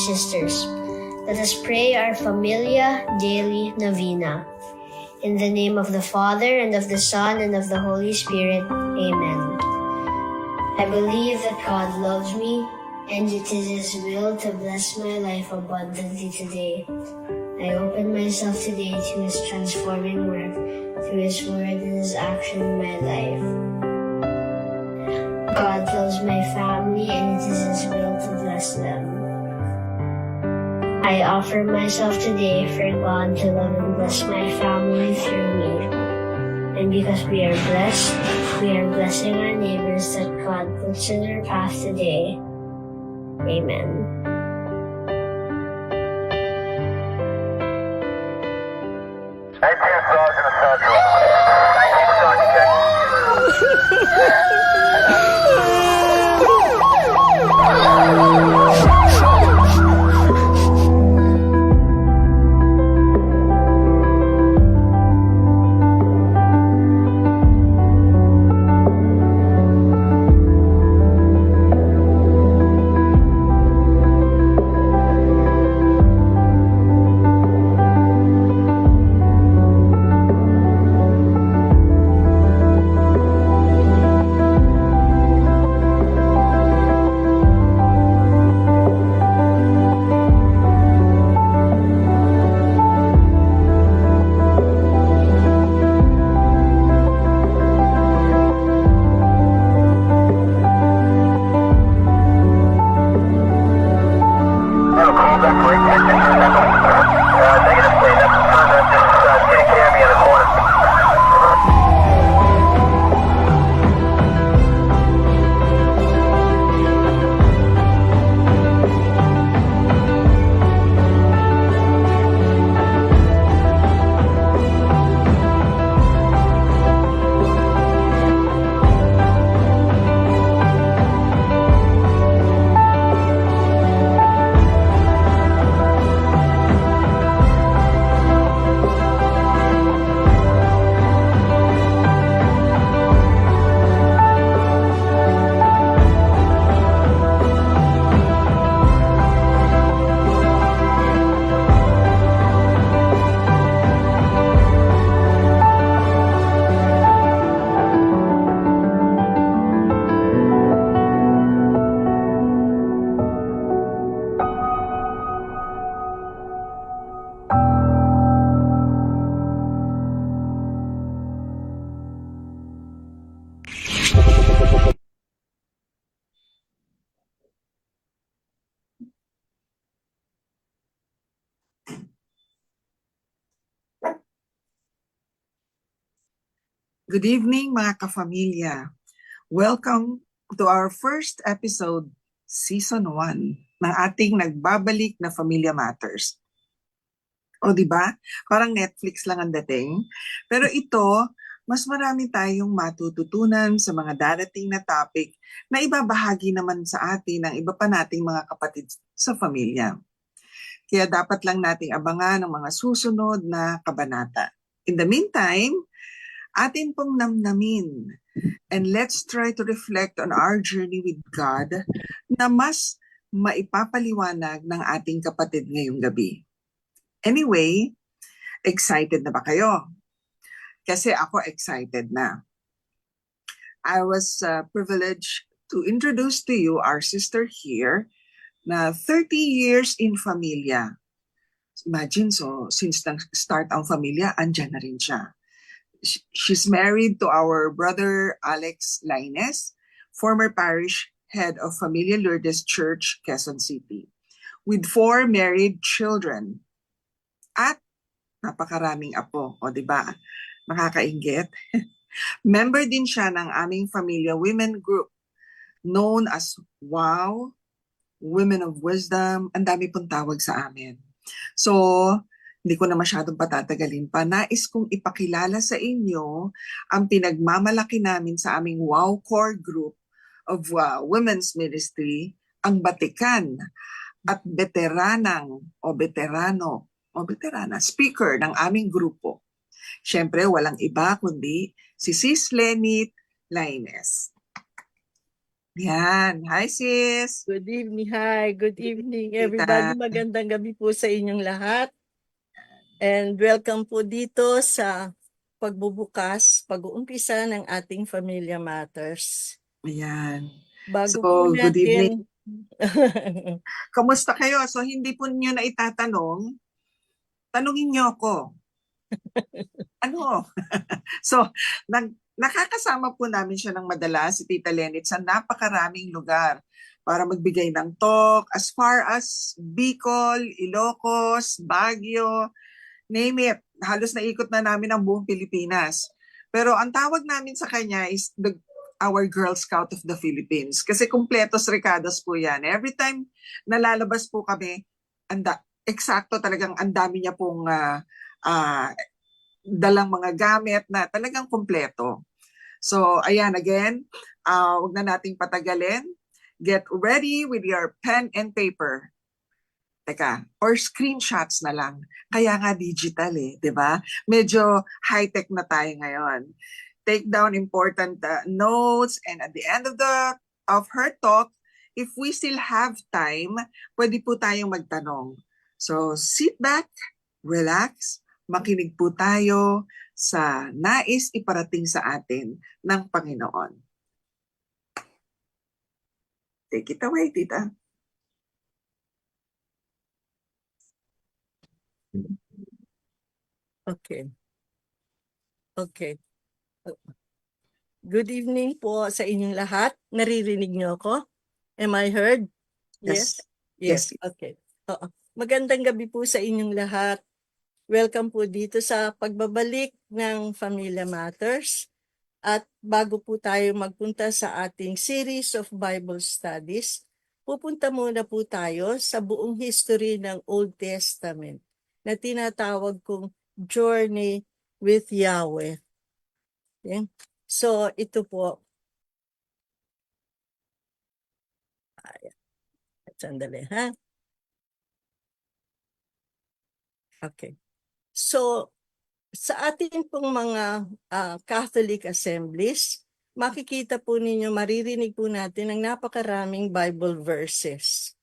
sisters, let us pray our Familia Daily Novena. In the name of the Father, and of the Son, and of the Holy Spirit. Amen. I believe that God loves me, and it is His will to bless my life abundantly today. I open myself today to His transforming work through His word and His action in my life. God loves my family, and it is His will to bless them. I offer myself today for God to love and bless my family through me. And because we are blessed, we are blessing our neighbors that God puts in our path today. Amen. Good evening mga kafamilya. Welcome to our first episode, Season 1, ng ating nagbabalik na Familia Matters. O diba? Parang Netflix lang ang dating. Pero ito, mas marami tayong matututunan sa mga darating na topic na ibabahagi naman sa atin ng iba pa nating mga kapatid sa pamilya. Kaya dapat lang nating abangan ang mga susunod na kabanata. In the meantime, atin pong namnamin and let's try to reflect on our journey with God na mas maipapaliwanag ng ating kapatid ngayong gabi. Anyway, excited na ba kayo? Kasi ako excited na. I was privileged to introduce to you our sister here na 30 years in familia. Imagine, so since start ang familia, andyan na rin siya. She's married to our brother Alex Laines, former parish head of Familia Lourdes Church, Quezon City, with 4 married children at napakaraming apo. O diba? Nakakainggit. Member din siya ng aming Familia Women Group known as WOW, Women of Wisdom. Ang dami pong tawag sa amin. So, hindi ko na masyadong patatagalin pa. Nais kong ipakilala sa inyo ang pinagmamalaki namin sa aming WOW Core Group of Women's Ministry, ang batikan at veterana speaker ng aming grupo. Siyempre, walang iba kundi si Sis Lenit Laines. Yan. Hi, sis. Good evening. Hi, good evening Tita. everybody. Magandang gabi po sa inyong lahat. And welcome po dito sa pagbubukas, pag-uumpisa ng ating Familia Matters. Ayan. Bago So, po good evening. natin, Kamusta kayo? So, hindi po niyo na itatanong, tanungin niyo ako. Ano? So, nakakasama po namin siya ng madalas, si Tita Lenit, sa napakaraming lugar para magbigay ng talk as far as Bicol, Ilocos, Baguio, name it. Halos naikot na namin ang buong Pilipinas. Pero ang tawag namin sa kanya is our Girl Scout of the Philippines. Kasi kumpletos recados po yan. Every time nalalabas po kami, eksakto talagang ang dami niya pong dalang mga gamit na talagang kumpleto. So, ayan, again, huwag na nating patagalin. Get ready with your pen and paper. Teka, or screenshots na lang. Kaya nga digital di ba? Medyo high-tech na tayo ngayon. Take down important notes, and at the end of her talk, if we still have time, pwede po tayong magtanong. So, sit back, relax, makinig po tayo sa nais iparating sa atin ng Panginoon. Take it away, Tita. Okay. Good evening po sa inyong lahat. Naririnig niyo ako? Am I heard? Yes? Yes. Okay. Magandang gabi po sa inyong lahat. Welcome po dito sa pagbabalik ng Familia Matters. At bago po tayo magpunta sa ating series of Bible studies, pupunta muna po tayo sa buong history ng Old Testament na tinatawag kong Journey with Yahweh. Okay? So, ito po. Sandali, ha? Okay. So, sa ating pong mga Catholic assemblies, makikita po ninyo, maririnig po natin ang napakaraming Bible verses.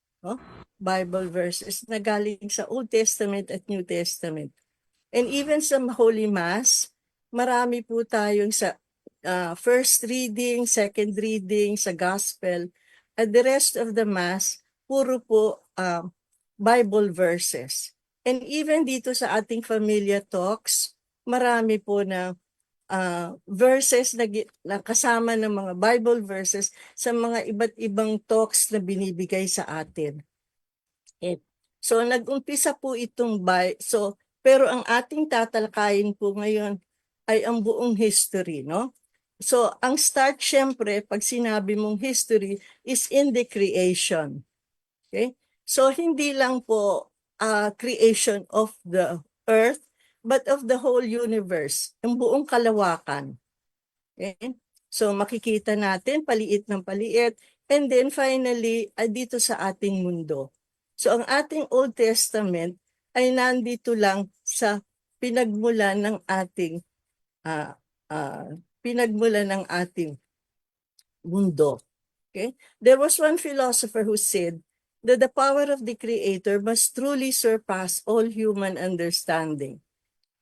Bible verses na galing sa Old Testament at New Testament. And even sa Holy Mass, marami po tayong sa first reading, second reading, sa Gospel, at the rest of the Mass, puro po Bible verses. And even dito sa ating Familia Talks, marami po na verses na kasama ng mga Bible verses sa mga iba't ibang talks na binibigay sa atin. So nag-umpisa po itong pero ang ating tatalakayin po ngayon ay ang buong history, no? So ang start syempre pag sinabi mong history is in the creation. Okay? So hindi lang po creation of the earth but of the whole universe, ang buong kalawakan. Okay? So makikita natin paliit ng paliit, and then finally dito sa ating mundo. So ang ating Old Testament ay nandito lang sa pinagmulan ng ating mundo. Okay? There was one philosopher who said that the power of the Creator must truly surpass all human understanding.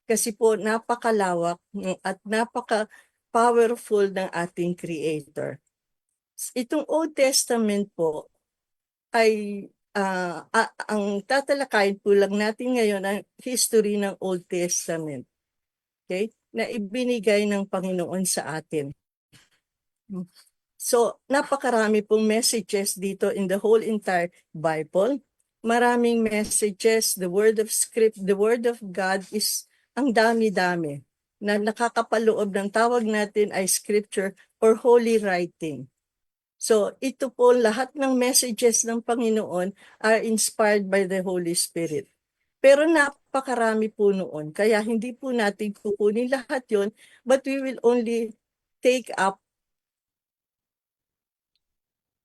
Kasi po napakalawak at napaka-powerful ng ating Creator. Itong Old Testament po ay ang tatalakayin po lang natin ngayon ang history ng Old Testament. Okay? Na ibinigay ng Panginoon sa atin. So, napakarami pong messages dito in the whole entire Bible. Maraming messages, the word of script, the word of God is ang dami-dami na nakakapaloob ng tawag natin ay scripture or holy writing. So, ito po lahat ng messages ng Panginoon are inspired by the Holy Spirit. Pero napakarami po noon, kaya hindi po natin kukunin lahat yon, but we will only take up.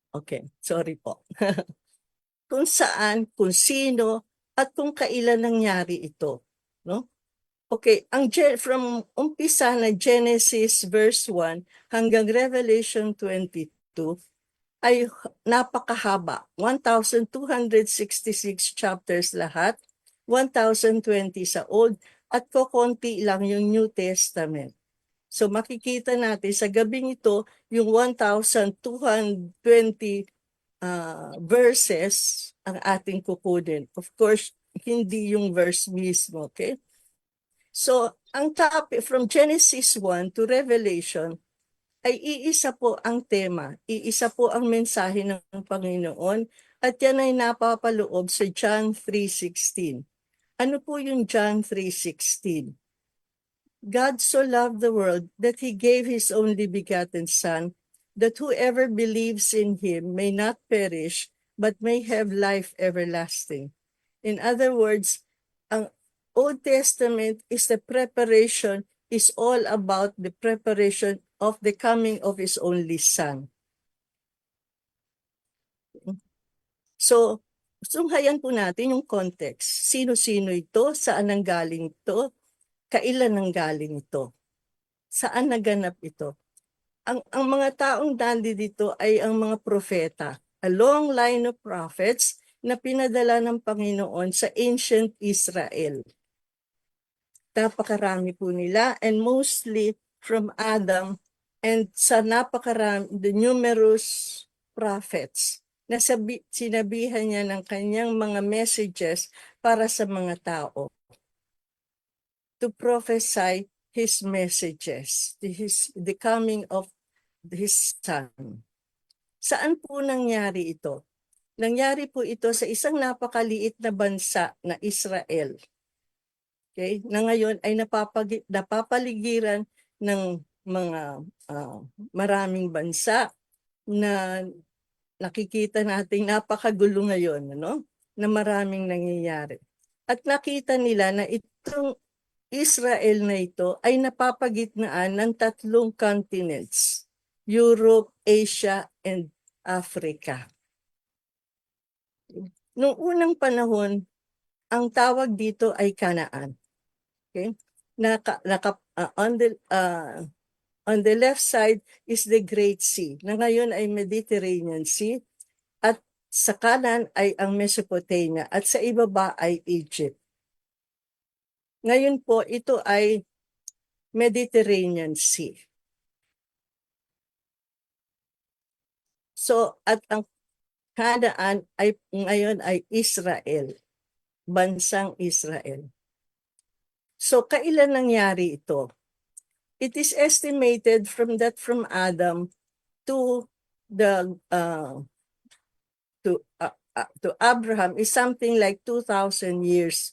Okay, sorry po. Kung saan, kung sino, at kung kailan nangyari ito. No? Okay, from umpisa na Genesis verse 1 hanggang Revelation 22, ay napakahaba. 1,266 chapters lahat, 1,020 sa Old, at kokonti lang yung New Testament. So makikita natin sa gabing ito, yung 1,220 verses ang ating kukunin. Of course, hindi yung verse mismo, okay? So, ang topic from Genesis 1 to Revelation ay iisa po ang tema, iisa po ang mensahe ng Panginoon, at yan ay napapaloob sa John 3:16. Ano po yung John 3:16? God so loved the world that He gave His only begotten Son, that whoever believes in Him may not perish, but may have life everlasting. In other words, ang Old Testament is all about the preparation of the coming of His only Son. So, sunghayan po natin yung context. Sino-sino ito? Saan nanggaling ito? Kailan nanggaling ito? Saan naganap ito? Ang mga taong dito ay ang mga propeta. A long line of prophets na pinadala ng Panginoon sa ancient Israel. Napakarami po nila, and mostly from Adam, and sa napakarami, the numerous prophets na sinabihan niya ng kanyang mga messages para sa mga tao to prophesy his messages, the coming of his son. Saan po nangyari ito? Nangyari po ito sa isang napakaliit na bansa na Israel. Okay? Na ngayon ay napapaligiran ng mga maraming bansa na nakikita natin napakagulo ngayon, ano? Na maraming nangyayari. At nakita nila na itong Israel na ito ay napapagitnaan ng 3 continents, Europe, Asia, and Africa. Noong unang panahon, ang tawag dito ay Canaan. Okay? On the left side is the Great Sea, na ngayon ay Mediterranean Sea, at sa kanan ay ang Mesopotamia, at sa ibaba ay Egypt. Ngayon po, ito ay Mediterranean Sea. So, at ang Canaan ay ngayon ay Israel, bansang Israel. So, kailan nangyari ito? It is estimated from Adam to to Abraham is something like 2,000 years.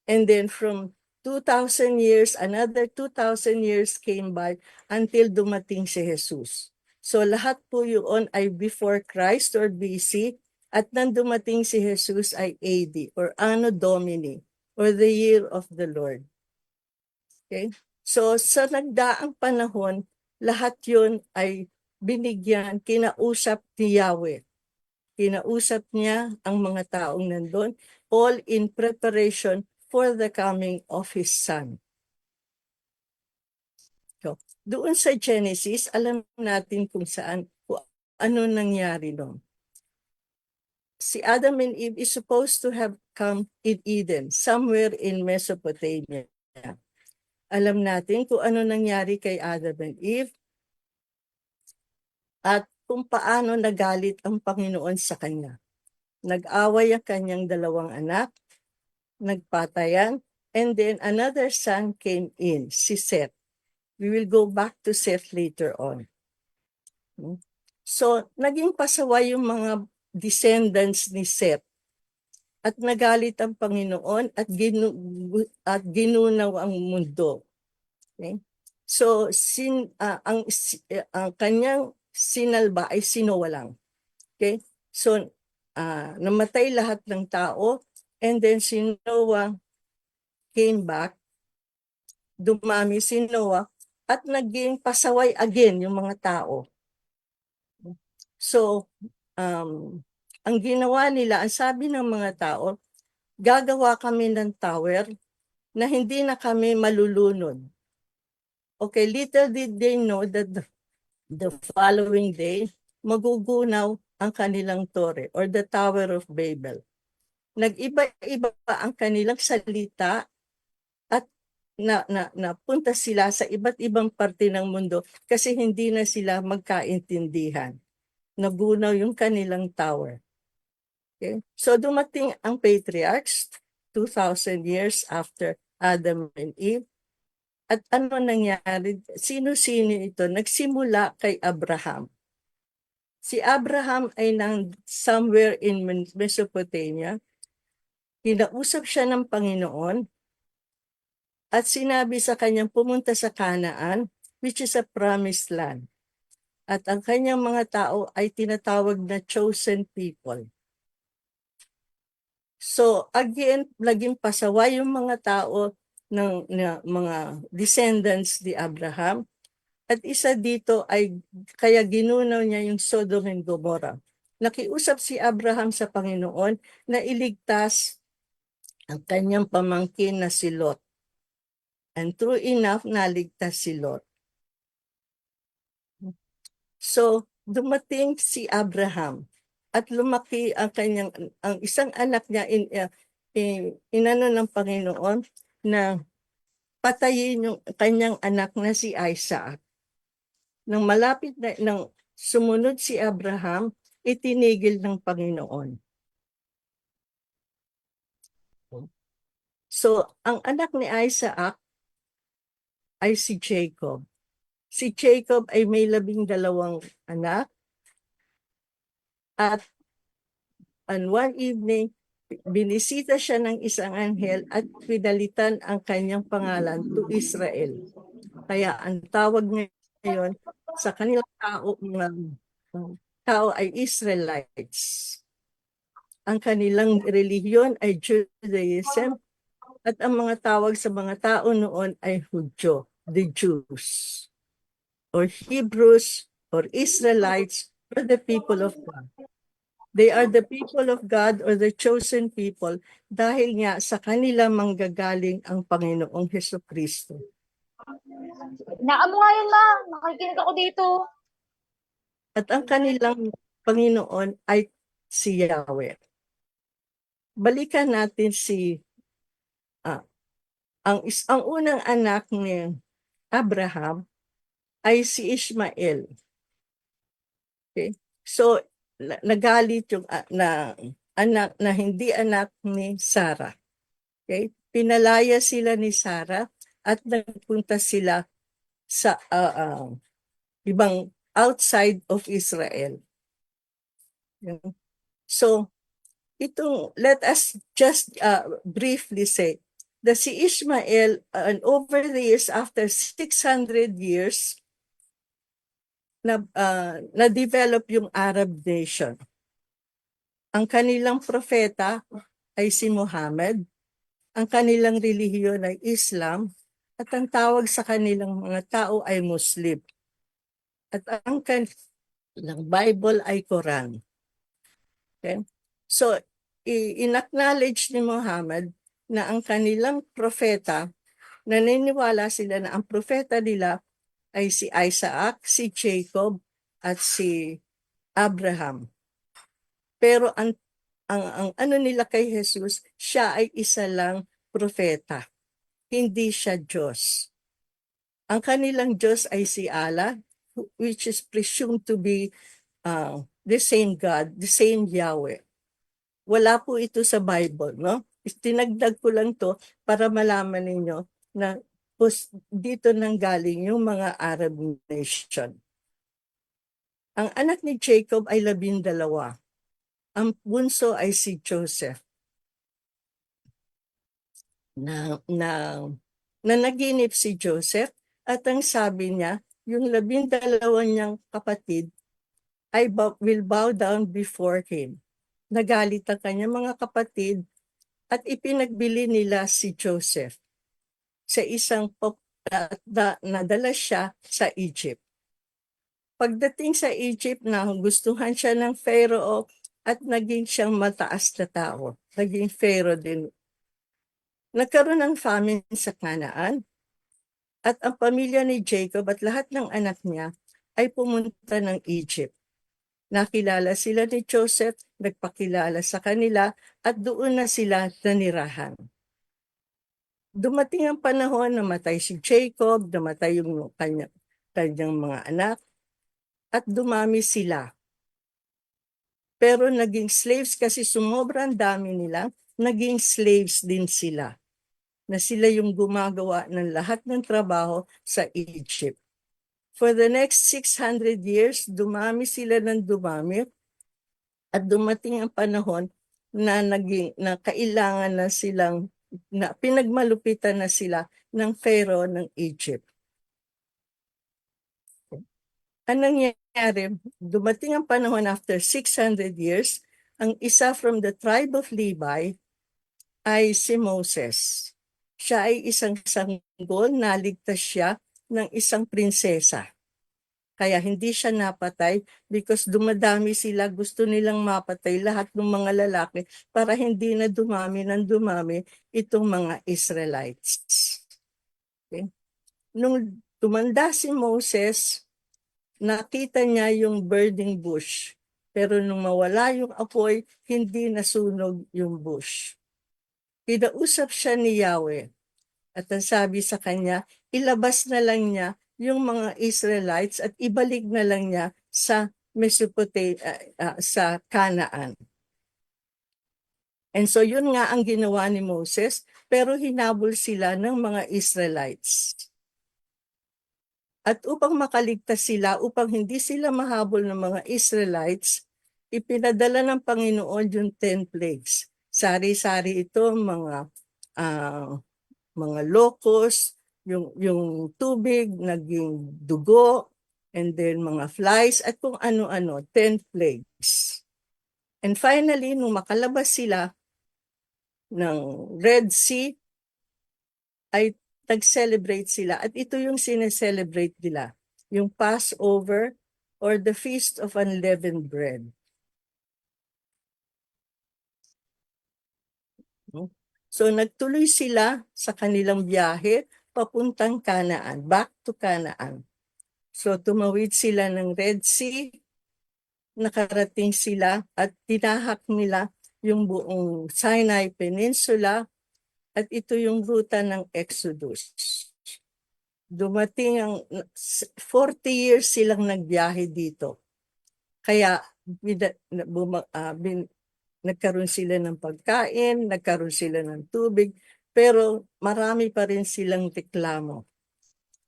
And then from 2,000 years, another 2,000 years came by until dumating si Jesus. So lahat po yun ay before Christ or BC, at nang dumating si Jesus ay AD or Anno Domini or the year of the Lord. Okay? So sa nagdaang panahon, lahat yun ay binigyan, kinausap ni Yahweh. Kinausap niya ang mga taong nandun, all in preparation for the coming of His Son. So, doon sa Genesis, alam natin kung ano nangyari doon. Si Adam and Eve is supposed to have come in Eden, somewhere in Mesopotamia. Alam natin kung ano nangyari kay Adam and Eve at kung paano nagalit ang Panginoon sa kanya. Nag-away ang kanyang 2 anak, nagpatayan, and then another son came in, si Seth. We will go back to Seth later on. So, naging pasaway yung mga descendants ni Seth. At nagalit ang Panginoon at ginunaw ang mundo. Okay? So, ang kanyang sinalba ay Noah lang. Okay? So, namatay lahat ng tao, and then si Noah came back, dumami si Noah, at naging pasaway again yung mga tao. So, ang ginawa nila, ang sabi ng mga tao, gagawa kami ng tower na hindi na kami malulunod. Okay, little did they know that the following day, magugunaw ang kanilang tore or the Tower of Babel. Nag-iba-iba ang kanilang salita at napunta sila sa iba't ibang parte ng mundo kasi hindi na sila magkaintindihan. Nagunaw yung kanilang tower. Okay? So dumating ang patriarchs 2,000 years after Adam and Eve. At ano nangyari? Sino-sino ito? Nagsimula kay Abraham. Si Abraham ay somewhere in Mesopotamia. Kinausap siya ng Panginoon at sinabi sa kanyang pumunta sa Canaan, which is a promised land. At ang kanyang mga tao ay tinatawag na chosen people. So again, naging pasaway yung mga tao ng mga descendants ni Abraham. At isa dito ay kaya ginunaw niya yung Sodom and Gomorrah. Nakiusap si Abraham sa Panginoon na iligtas ang kanyang pamangkin na si Lot. And true enough, naligtas si Lot. So, dumating si Abraham at lumaki ang isang anak niya inano ng Panginoon na patayin yung kanyang anak na si Isaac. Nang malapit nang sumunod si Abraham, itinigil ng Panginoon. So, ang anak ni Isaac ay si Jacob. Si Jacob ay may 12 anak. At one evening, binisita siya ng isang anghel at pinalitan ang kanyang pangalan to Israel. Kaya ang tawag ngayon sa kanilang tao ay Israelites. Ang kanilang relihiyon ay Judaism at ang mga tawag sa mga tao noon ay Hudyo, the Jews, or Hebrews, or Israelites, or the people of God. They are the people of God or the chosen people dahil nga sa kanila manggagaling ang Panginoong Hesukristo. Naamo nga yun, ma. Nakikinig ako dito. At ang kanilang Panginoon ay si Yahweh. Balikan natin ang unang anak ni Abraham ay si Ishmael. Okay? So, nagalit yung anak na hindi anak ni Sarah. Okay? Pinalaya sila ni Sarah at nagpunta sila sa ibang outside of Israel. So, let us just briefly say that si Ishmael, and over the years, after 600 years, na-develop yung Arab nation. Ang kanilang propeta ay si Muhammad, ang kanilang relihiyon ay Islam, at ang tawag sa kanilang mga tao ay Muslim. At ang kanilang Bible ay Quran. Okay? So, in-acknowledge ni Muhammad na ang kanilang propeta, naniniwala sila na ang propeta nila ay si Isaac, si Jacob, at si Abraham. Pero ang ano nila kay Jesus, siya ay isa lang propeta. Hindi siya Diyos. Ang kanilang Diyos ay si Allah, which is presumed to be the same God, the same Yahweh. Wala po ito sa Bible, no? Tinagdag ko lang to para malaman ninyo na dito nang galing yung mga Arab nation. Ang anak ni Jacob ay 12. Ang bunso ay si Joseph. Na naginip si Joseph at ang sabi niya, yung 12 niyang kapatid ay will bow down before him. Nagalit ang kanyang mga kapatid at ipinagbili nila si Joseph sa isang nadala siya sa Egypt. Pagdating sa Egypt, gustuhan siya ng Pharaoh at naging siyang mataas na tao. Naging Pharaoh din. Nagkaroon ng famine sa Canaan at ang pamilya ni Jacob at lahat ng anak niya ay pumunta ng Egypt. Nakilala sila ni Joseph, nagpakilala sa kanila at doon na sila nanirahan. Dumating ang panahon na namatay si Jacob, namatay yung kanyang mga anak, at dumami sila. Pero naging slaves kasi sumobrang dami nila, naging slaves din sila. Na sila yung gumagawa ng lahat ng trabaho sa Egypt. For the next 600 years, dumami sila ng dumami at dumating ang panahon na kailangan na silang na pinagmalupitan na sila ng Pharaoh ng Egypt. Ang nangyari, dumating ang panahon after 600 years, ang isa from the tribe of Levi ay si Moses. Siya ay isang sanggol, naligtas siya ng isang prinsesa. Kaya hindi siya napatay because dumadami sila, gusto nilang mapatay lahat ng mga lalaki para hindi na dumami ng dumami itong mga Israelites. Okay? Nung tumanda si Moses, nakita niya yung burning bush. Pero nung mawala yung apoy, hindi nasunog yung bush. Kinausap siya ni Yahweh. At ang sabi sa kanya, ilabas na lang niya yung mga Israelites at ibalik na lang niya sa Mesopotamia, sa Canaan. And so yun nga ang ginawa ni Moses, pero hinabol sila ng mga Israelites. At upang makaligtas sila, upang hindi sila mahabol ng mga Israelites, ipinadala ng Panginoon yung 10 plagues. Sari-sari ito, mga locust, yung tubig, naging dugo, and then mga flies, at kung ano-ano, 10 plagues. And finally, nung makalabas sila ng Red Sea, ay nag-celebrate sila. At ito yung sineselebrate nila, yung Passover or the Feast of Unleavened Bread. So nagtuloy sila sa kanilang biyahe papuntang Canaan, back to Canaan. So tumawid sila ng Red Sea, nakarating sila at tinahak nila yung buong Sinai Peninsula at ito yung ruta ng Exodus. Dumating ang 40 years silang nagbiyahe dito. Kaya nagkaroon sila ng pagkain, nagkaroon sila ng tubig, pero marami pa rin silang reklamo.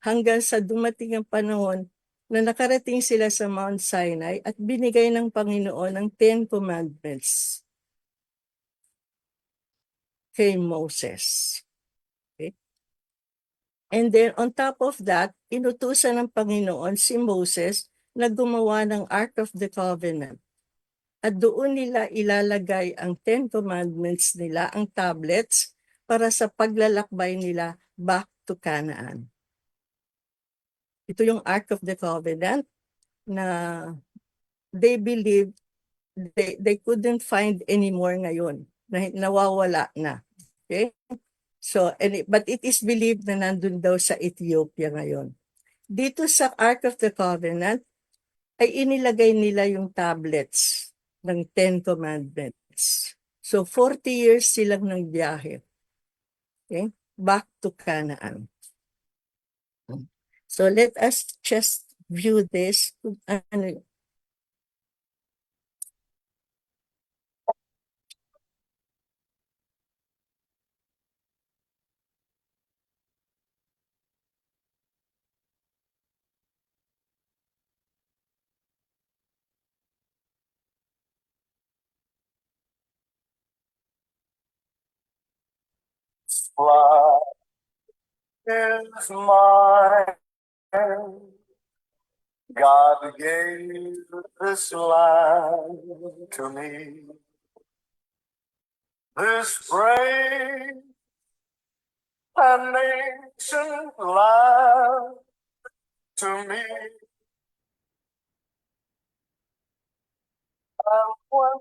Hanggang sa dumating ang panahon na nakarating sila sa Mount Sinai at binigay ng Panginoon ang 10 Commandments kay Moses. Okay? And then on top of that, inutusan ng Panginoon si Moses na gumawa ng Ark of the Covenant. At doon nila ilalagay ang 10 Commandments nila, ang tablets, para sa paglalakbay nila back to Canaan. Ito yung Ark of the Covenant na they believe they couldn't find anymore ngayon. Nawawala na. Okay? So, but it is believed na nandun daw sa Ethiopia ngayon. Dito sa Ark of the Covenant, ay inilagay nila yung tablets ng 10 Commandments. So, 40 years silang nagbiyahe. Okay? Back to Canaan. So, let us just view this. What is mine? God gave this land to me. This brave and ancient land to me. And when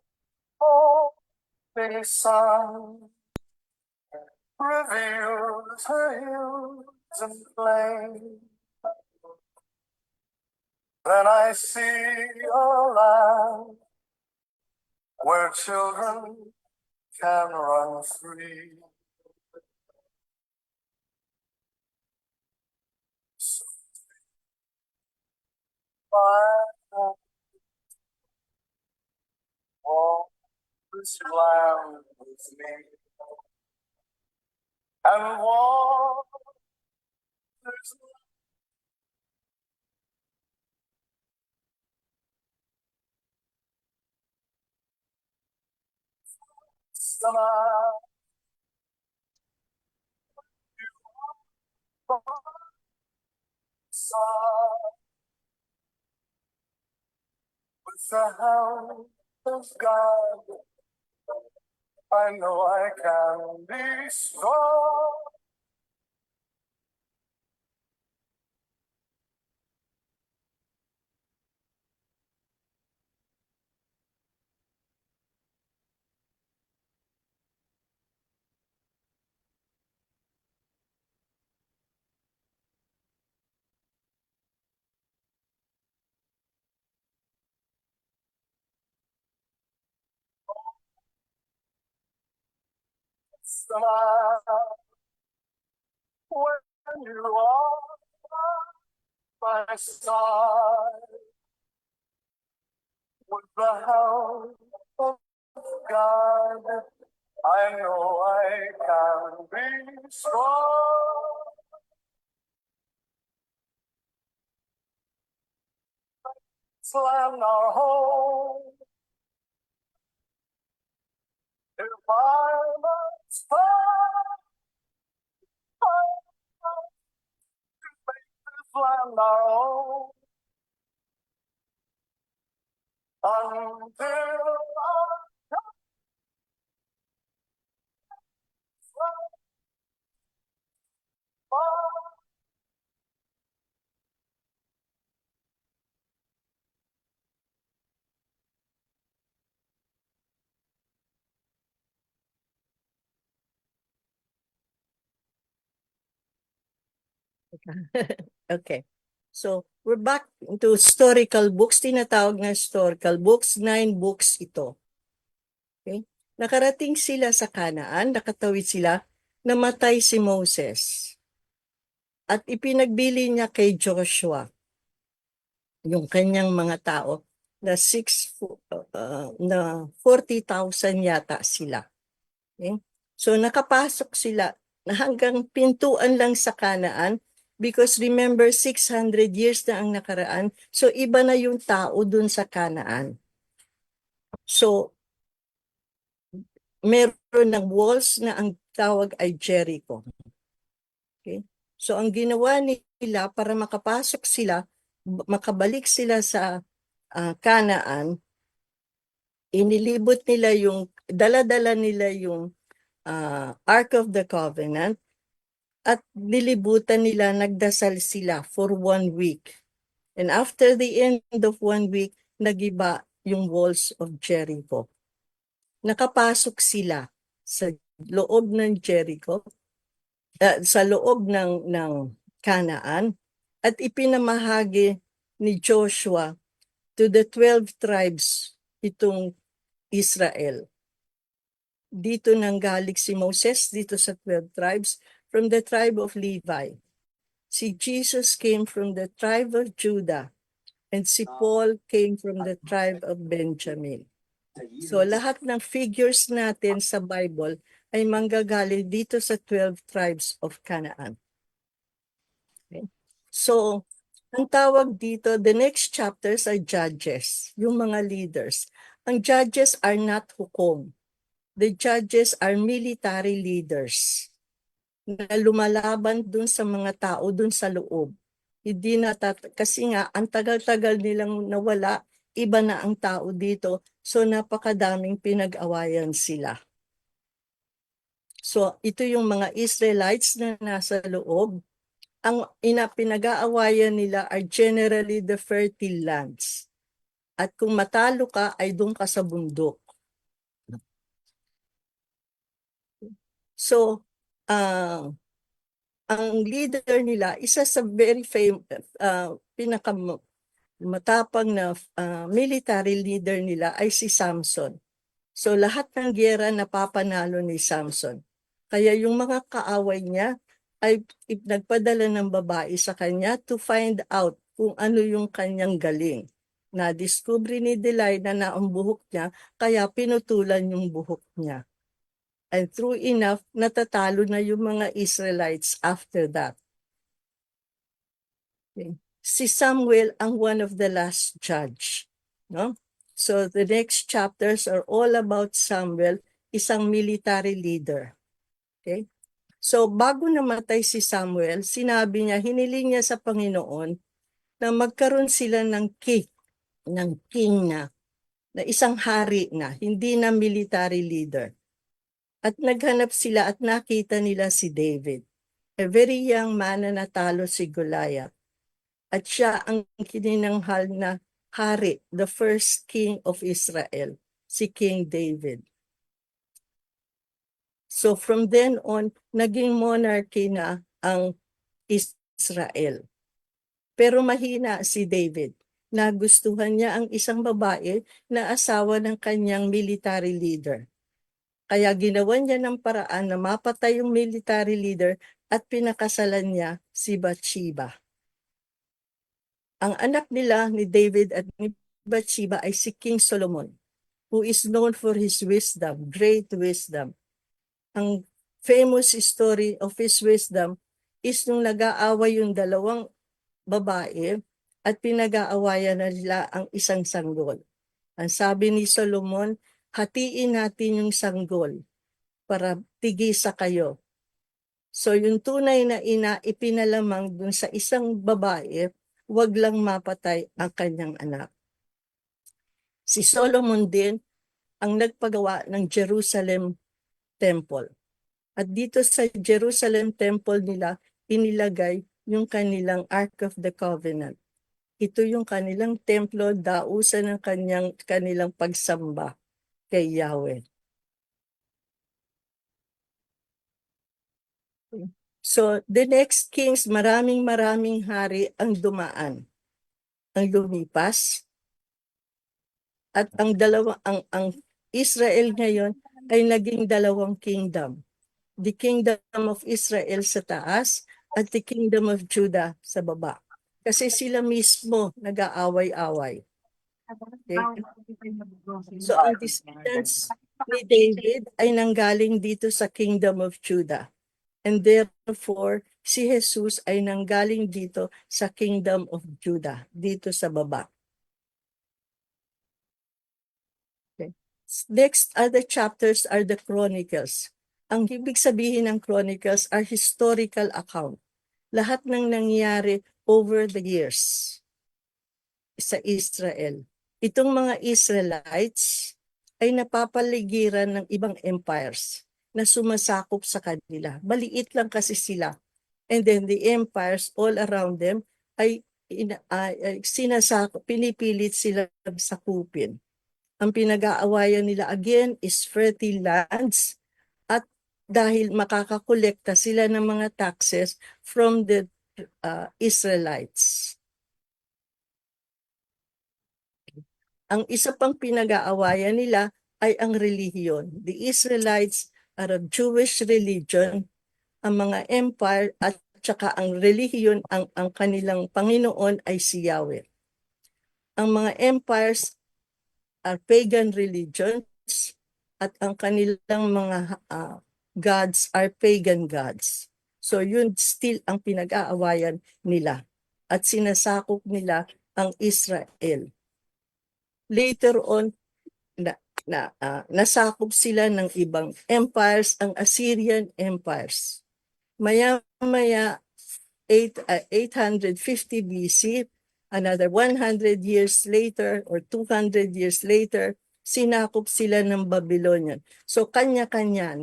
the sun reveals her hues and flame, Then I see a land where children can run free. So I walk this land with me and walk this land with the help of God. I know I can be strong. Smile when you are by my side with the help of God. I know I can be strong. Slam our home. If I must fight, make this land our own. Until our Okay. So, we're back into historical books. Tinatawag na historical books. 9 books ito. Okay? Nakarating sila sa Kanaan, nakatawid sila, namatay si Moses. At ipinagbili niya kay Joshua, yung kanyang mga tao, na 40,000 yata sila. Okay? So, nakapasok sila na hanggang pintuan lang sa Kanaan because remember, 600 years na ang nakaraan. So, iba na yung tao dun sa Kanaan. So, meron ng walls na ang tawag ay Jericho. Okay? So, ang ginawa nila para makapasok sila, makabalik sila sa Kanaan, inilibot nila yung, dala-dala nila yung Ark of the Covenant, at nilibutan nila, nagdasal sila for 1 week. And after the end of 1 week, nagiba yung walls of Jericho. Nakapasok sila sa loob ng Jericho, sa loob ng Kanaan, at ipinamahagi ni Joshua to the 12 tribes itong Israel. Dito nanggaling si Moses, dito sa 12 tribes, from the tribe of Levi. Si Jesus came from the tribe of Judah, and si Paul came from the tribe of Benjamin. So lahat ng figures natin sa Bible ay manggagaling dito sa 12 tribes of Canaan. Okay? So, ang tawag dito, the next chapters are judges, yung mga leaders. Ang judges are not hukom. The judges are military leaders na lumalaban dun sa mga tao dun sa loob. Hindi kasi nga, ang tagal-tagal nilang nawala, iba na ang tao dito, so napakadaming pinag-awayan sila. So, ito yung mga Israelites na nasa loob. Ang pinag-aawayan nila are generally the fertile lands. At kung matalo ka, ay doon ka sa bundok. So, ang leader nila, isa sa very famous, matapang na military leader nila ay si Samson. So lahat ng giyera napapanalo ni Samson. Kaya yung mga kaaway niya ay nagpadala ng babae sa kanya to find out kung ano yung kanyang galing. Na-discover ni Delilah na ang buhok niya, kaya pinutulan yung buhok niya. And true enough, natatalo na yung mga Israelites after that. Okay. Si Samuel ang one of the last judge. No? So the next chapters are all about Samuel, isang military leader. Okay? So bago namatay si Samuel, sinabi niya, hiniling niya sa Panginoon na magkaroon sila ng king na isang hari na, hindi na military leader. At naghanap sila at nakita nila si David, a very young man na natalo si Goliath. At siya ang kininanghal na hari, the first king of Israel, si King David. So from then on, naging monarchy na ang Israel. Pero mahina si David. Nagustuhan niya ang isang babae na asawa ng kanyang military leader. Kaya ginawa niya ng paraan na mapatay yung military leader at pinakasalan niya si Bathsheba. Ang anak nila ni David at ni Bathsheba ay si King Solomon, who is known for his wisdom, great wisdom. Ang famous story of his wisdom is nung nag-aaway yung dalawang babae at pinag-aawayan na nila ang isang sanggol. Ang sabi ni Solomon, hatiin natin yung sanggol para tigisa kayo. So yung tunay na ina ipinalamang dun sa isang babae, wag lang mapatay ang kanyang anak. Si Solomon din ang nagpagawa ng Jerusalem Temple. At dito sa Jerusalem Temple nila, inilagay yung kanilang Ark of the Covenant. Ito yung kanilang templo, dausan ng kanilang pagsamba kay Yahweh. So the next kings, maraming hari ang dumaan, ang lumipas. At ang Israel ngayon ay naging dalawang kingdom. The kingdom of Israel sa taas at the kingdom of Judah sa baba. Kasi sila mismo nag-aaway-away. Okay? So ang descendants ni David ay nanggaling dito sa kingdom of Judah. And therefore, si Jesus ay nanggaling dito sa kingdom of Judah, dito sa baba. Okay. Next other chapters are the Chronicles. Ang ibig sabihin ng Chronicles are historical account. Lahat ng nangyari over the years sa Israel. Itong mga Israelites ay napapaligiran ng ibang empires na sumasakop sa kanila. Maliit lang kasi sila. And then the empires all around them ay pinipilit sila sakupin. Ang pinag-aawayan nila again is fertile lands at dahil makakakolekta sila ng mga taxes from the Israelites. Ang isa pang pinag-aawayan nila ay ang relihiyon. The Israelites are a Jewish religion, ang mga empire at saka ang relihiyon, ang kanilang Panginoon ay si Yahweh. Ang mga empires are pagan religions at ang kanilang mga gods are pagan gods. So yun still ang pinag-aawayan nila at sinasakop nila ang Israel. Later on, nasakop sila ng ibang empires, ang Assyrian empires. Maya-maya 850 BC, another 100 years later or 200 years later, sinakop sila ng Babylonian. So kanya-kanya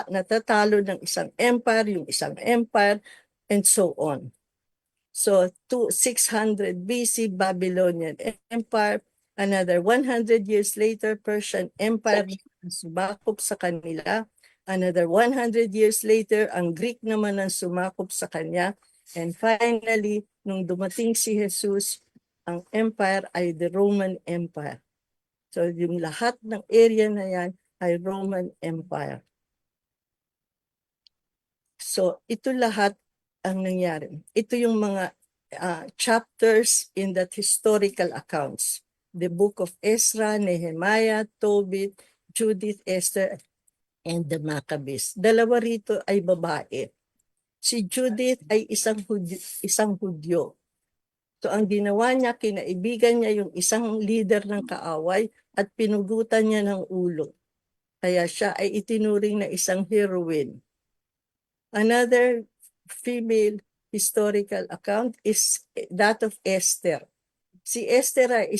natatalo ng isang empire, yung isang empire, and so on. So 600 BC, Babylonian Empire, another 100 years later, Persian Empire, sumakop sa kanila. Another 100 years later, ang Greek naman ang sumakop sa kanya. And finally, nung dumating si Jesus, ang empire ay the Roman Empire. So yung lahat ng area na yan ay Roman Empire. So ito lahat ang nangyari. Ito yung mga chapters in that historical accounts. The book of Ezra, Nehemiah, Tobit, Judith, Esther, and the Maccabees. Dalawa rito ay babae. Si Judith ay isang Hudyo. So ang ginawa niya, kinaibigan niya yung isang leader ng kaaway at pinugutan niya ng ulo. Kaya siya ay itinuring na isang heroine. Another female historical account is that of Esther. Si Esther ay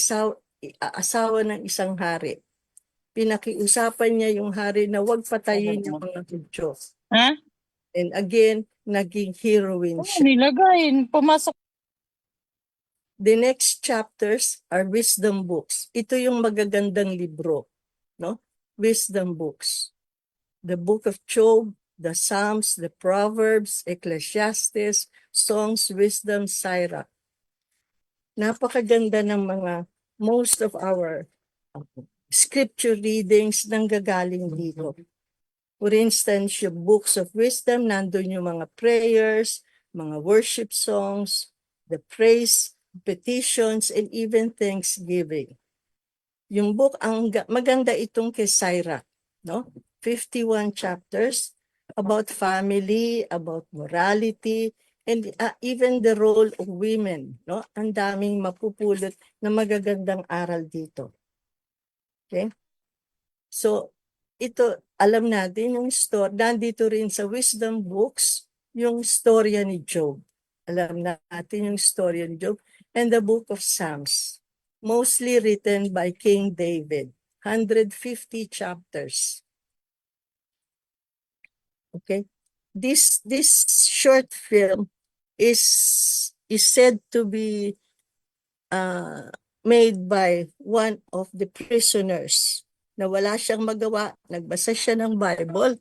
asawa ng isang hari. Pinakiusapan niya yung hari na huwag patayin yung mga Hudyo. Ha? And again, naging heroine siya. Nilagay. Pumasok. The next chapters are wisdom books. Ito yung magagandang libro, no? Wisdom books. The book of Job, the Psalms, the Proverbs, Ecclesiastes, Songs, Wisdom, Sirach. Napakaganda ng mga most of our scripture readings nang gagaling dito. For instance, yung books of wisdom, nandun yung mga prayers, mga worship songs, the praise, petitions, and even thanksgiving. Yung book, maganda itong kay Sirach, no? 51 chapters about family, about morality, and even the role of women, no? Ang daming mapupulot na magagandang aral dito. Okay? So, ito, alam natin yung story, nandito rin sa wisdom books, yung storya ni Job. Alam natin yung storya ni Job. And the book of Psalms, mostly written by King David, 150 chapters. Okay, this short film is said to be made by one of the prisoners na wala siyang magawa, nagbasa siya ng Bible.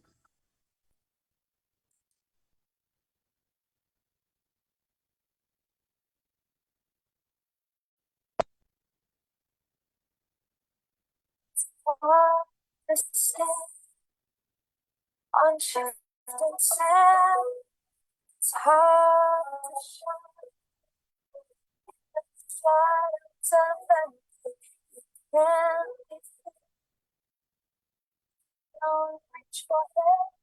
The same on shifting sand. It's hard to show the silence of empty. Can't be seen. Don't reach for help.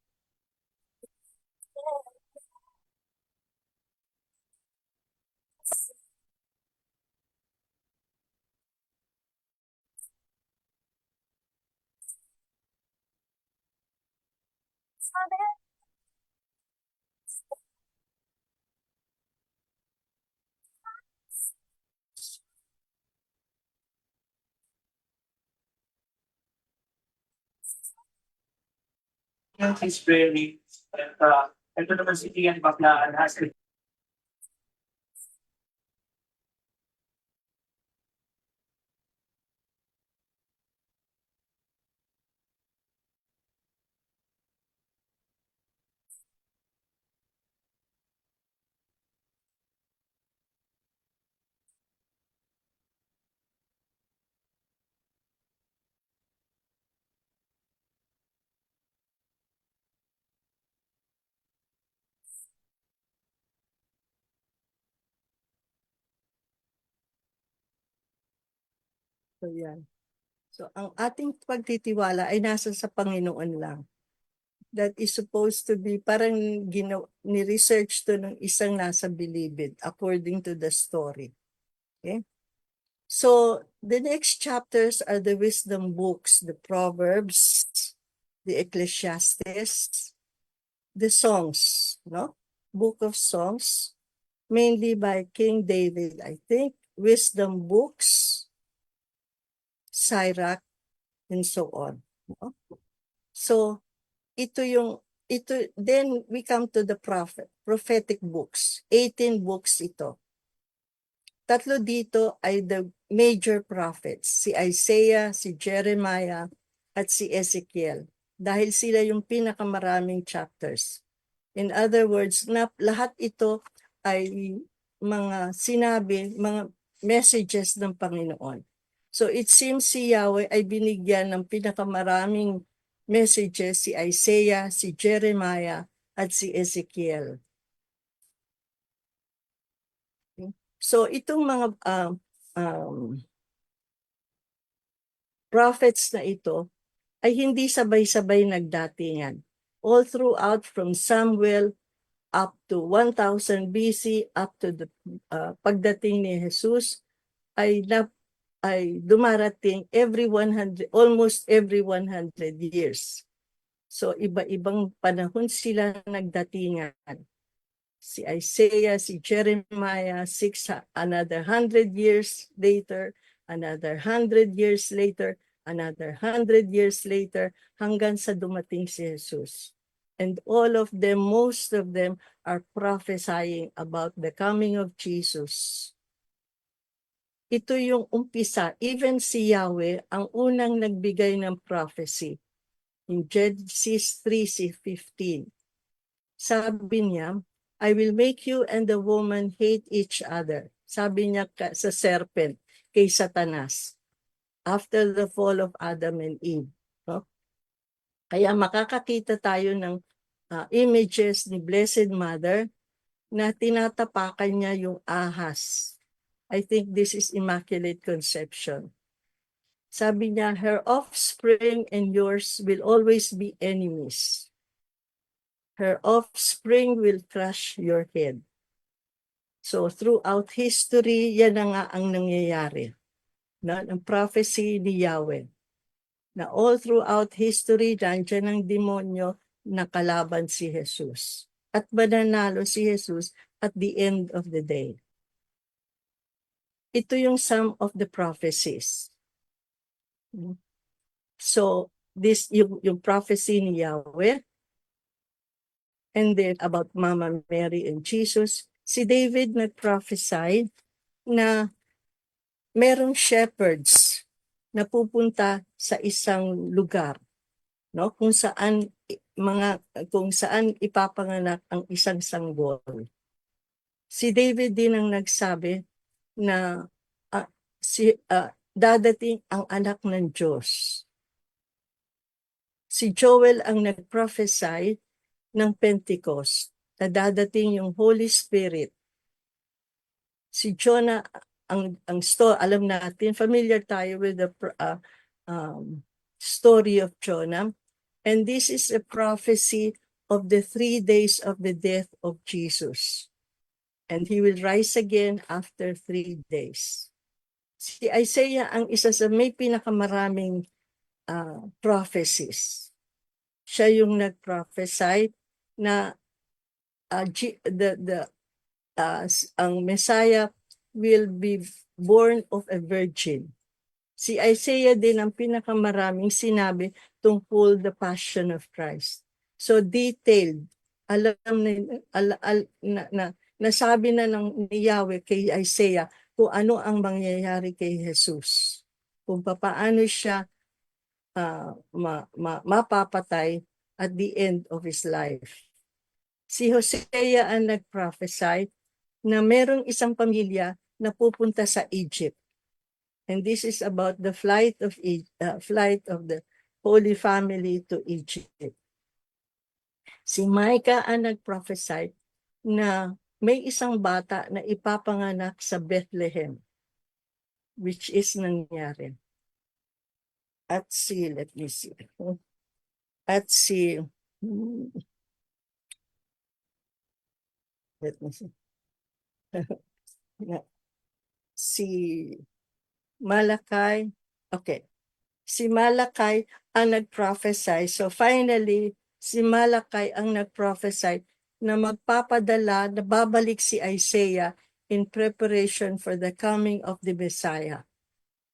Is really ito naman si Ian Baklaan has So yan. So ang ating pagtitiwala ay nasa sa Panginoon lang. That is supposed to be parang ni-research to ng isang nasa bilibid according to the story. Okay? So the next chapters are the wisdom books, the Proverbs, the Ecclesiastes, the Songs, no? Book of Songs, mainly by King David, I think, wisdom books, Sirach, and so on. No? So, then we come to the prophetic books. 18 books ito. Tatlo dito ay the major prophets, si Isaiah, si Jeremiah, at si Ezekiel. Dahil sila yung pinakamaraming chapters. In other words, lahat ito ay mga sinabi, mga messages ng Panginoon. So it seems si Yahweh ay binigyan ng pinakamaraming messages si Isaiah, si Jeremiah, at si Ezekiel. So itong mga prophets na ito ay hindi sabay-sabay nagdatingan. All throughout from Samuel up to 1000 BC up to the pagdating ni Jesus ay dumarating almost every 100 years. So iba-ibang panahon sila nagdatingan. Si Isaiah, si Jeremiah, another 100 years later, another 100 years later, another 100 years later, hanggang sa dumating si Jesus. And all of them, most of them, are prophesying about the coming of Jesus. Ito yung umpisa. Even si Yahweh, ang unang nagbigay ng prophecy. In Genesis 3:15, sabi niya, I will make you and the woman hate each other. Sabi niya sa serpent, kay Satanas, after the fall of Adam and Eve. No? Kaya makakakita tayo ng images ni Blessed Mother na tinatapakan niya yung ahas. I think this is Immaculate Conception. Sabi niya, her offspring and yours will always be enemies. Her offspring will crush your head. So throughout history, yan na nga ang nangyayari. Ang prophecy ni Yahweh. Na all throughout history, nandiyan ang demonyo na kalaban si Jesus. At mananalo si Jesus at the end of the day. Ito yung some of the prophecies. So, this yung prophecy ni Yahweh. And then about Mama Mary and Jesus, si David nag-prophesy na merong shepherds na pupunta sa isang lugar, no? Kung saan ipapanganak ang isang sanggol. Si David din ang nagsabi na dadating ang anak ng Diyos. Si Joel ang nag-prophesy ng Pentecost, na dadating yung Holy Spirit. Si Jonah, alam natin, familiar tayo with the story of Jonah. And this is a prophecy of the 3 days of the death of Jesus. And he will rise again after 3 days. Si Isaiah ang isa sa may pinakamaraming prophecies. Siya yung nag-prophesy na ang Messiah will be born of a virgin. Si Isaiah din ang pinakamaraming sinabi tungkol the passion of Christ. So detailed, nasabi na ng ni Yahweh kay Isaiah kung ano ang mangyayari kay Jesus. Kung paano siya mapapatay at the end of his life. Si Hosea ang nag-prophesy na merong isang pamilya na pupunta sa Egypt. And this is about the flight of the Holy Family to Egypt. Si Micah ang nag-prophesy na may isang bata na ipapanganak sa Bethlehem, which is nangyari. At let me see. Si Malachi, okay. Si Malachi ang nag-prophesy. So finally, si Malachi ang nag-prophesy na magpapadala, na babalik si Isaiah in preparation for the coming of the Messiah.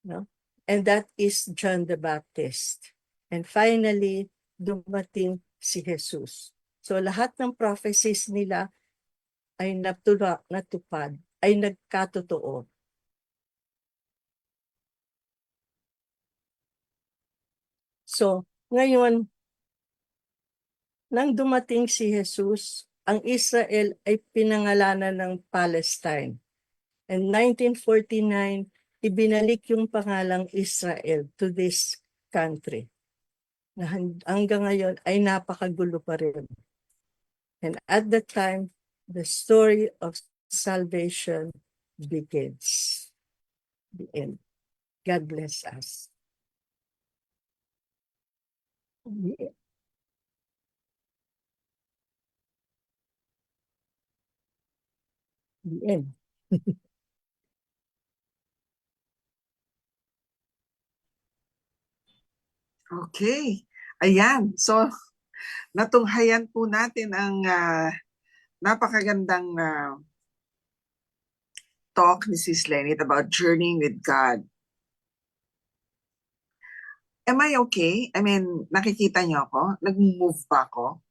No? And that is John the Baptist. And finally, dumating si Jesus. So lahat ng prophecies nila ay natupad, ay nagkatotoo. So, ngayon, nang dumating si Jesus, ang Israel ay pinangalanan ng Palestine. And 1949, ibinalik yung pangalang Israel to this country. Na hanggang ngayon ay napakagulo pa rin. And at that time, the story of salvation begins. The end. God bless us. The end. The end. Okay. Ayan. So, natunghayan po natin ang napakagandang talk ni Sis Lenit about journeying with God. Am I okay? I mean, nakikita niyo ako? Nag-move ba ako?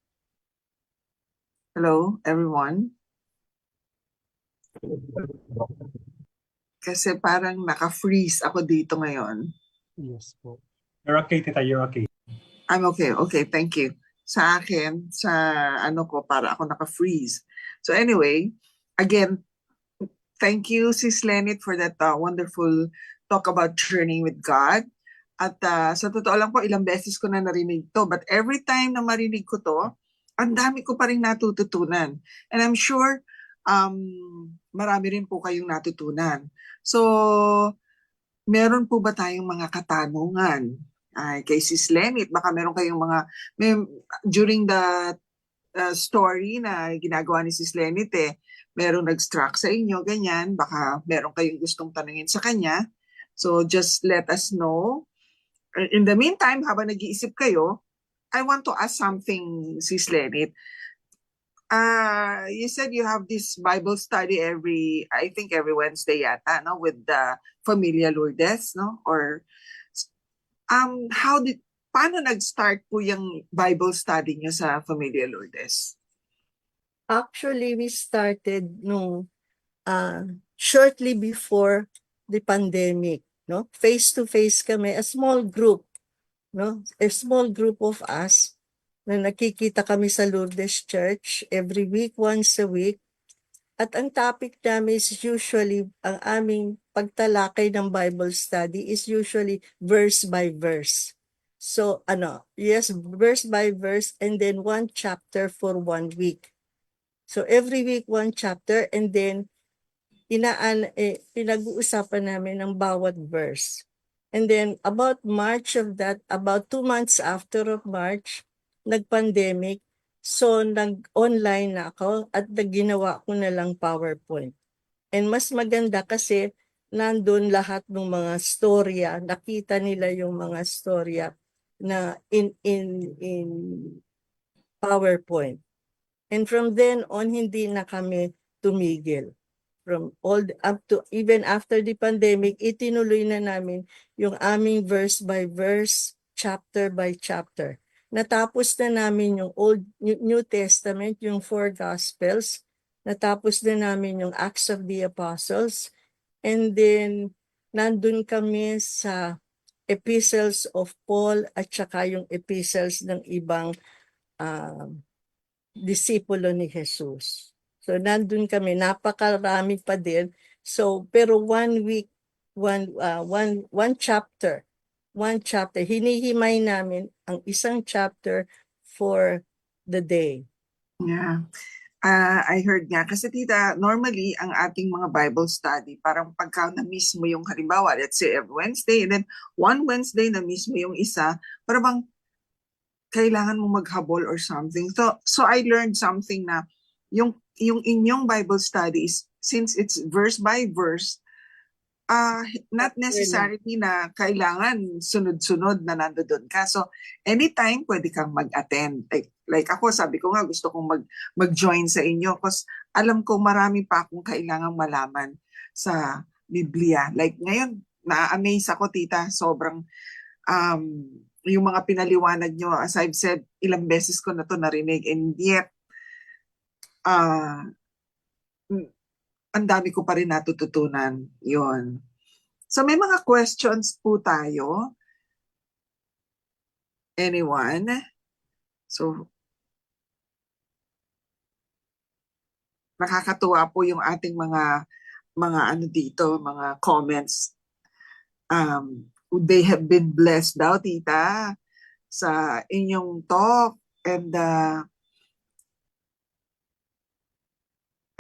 Hello, everyone? Kasi parang naka-freeze ako dito ngayon. Yes po. You're okay, tita. You're okay. I'm okay. Okay, thank you. Sa akin, sa ano ko, para ako naka-freeze. So anyway, again, thank you, Sis Lenit, for that wonderful talk about journeying with God. At sa totoo lang po, ilang beses ko na narinig to. But every time na marinig ko to, ang dami ko pa rin natututunan. And I'm sure marami rin po kayong natutunan. So, meron po ba tayong mga katanungan? Kay Sis Lenit, baka meron kayong during the story na ginagawa ni Sis Lenit merong nag-struck sa inyo, ganyan, baka meron kayong gustong tanungin sa kanya. So just let us know. In the meantime, habang nag-iisip kayo, I want to ask something, Sis Lenit. You said you have this Bible study I think every Wednesday yata, no? With the Familia Lourdes, no? Or, paano nag-start po yung Bible study niyo sa Familia Lourdes? Actually, we started shortly before the pandemic, no? Face-to-face kami, a small group, no? A small group of us na nakikita kami sa Lourdes Church every week, once a week. At ang topic namin is usually, ang aming pagtalakay ng Bible study is usually verse by verse. So, yes, verse by verse and then one chapter for 1 week. So, every week, one chapter and then pinag-uusapan namin ang bawat verse. And then, about March of that, about 2 months after of March, nag-pandemic, so nag-online na ako at ginawa ko na lang PowerPoint. And mas maganda kasi nandun lahat ng mga storya, nakita nila yung mga storya na in PowerPoint. And from then on, hindi na kami tumigil. From up to even after the pandemic, itinuloy na namin yung aming verse by verse, chapter by chapter. Natapos na namin yung New Testament, yung 4 Gospels. Natapos na namin yung Acts of the Apostles. And then, nandun kami sa epistles of Paul at saka yung epistles ng ibang disipulo ni Jesus. So, nandun kami, napakarami pa din. So, pero 1 week, one chapter, hinihimay namin ang isang chapter for the day. Yeah. I heard nga. Kasi tita, normally, ang ating mga Bible study, parang pagka na-miss mo yung halimbawa, let's say every Wednesday, and then one Wednesday na-miss mo yung isa, parang kailangan mo maghabol or something. So I learned something na yung inyong Bible studies, since it's verse by verse, not necessarily na kailangan sunod-sunod na nandoon ka. So anytime pwede kang mag-attend. Like ako, sabi ko nga gusto kong mag-join sa inyo kasi alam ko marami pa akong kailangang malaman sa Biblia. Like ngayon, na-amaze ako tita, sobrang yung mga pinaliwanag nyo, as I've said, ilang beses ko na to narinig, and yet, ang dami ko pa rin natututunan. Yun. So, may mga questions po tayo. Anyone? So, nakakatuwa po yung ating mga mga ano dito, mga comments. They have been blessed daw, tita, sa inyong talk and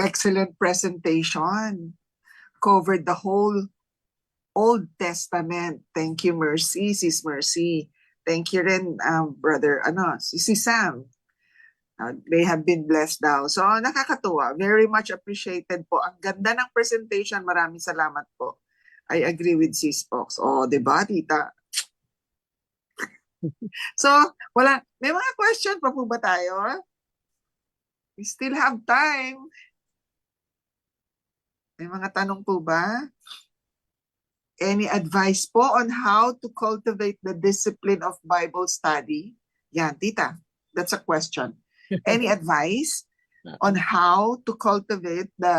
excellent presentation. Covered the whole Old Testament. Thank you, Mercy, Sis Mercy. Thank you rin, brother, si Sam. They have been blessed daw. So, nakakatuwa. Very much appreciated po. Ang ganda ng presentation. Maraming salamat po. I agree with Sis Fox. Oh, diba, tita? So, may mga question pa po ba tayo? We still have time. May mga tanong po ba? Any advice po on how to cultivate the discipline of Bible study? Yan, tita. That's a question. Any advice on how to cultivate the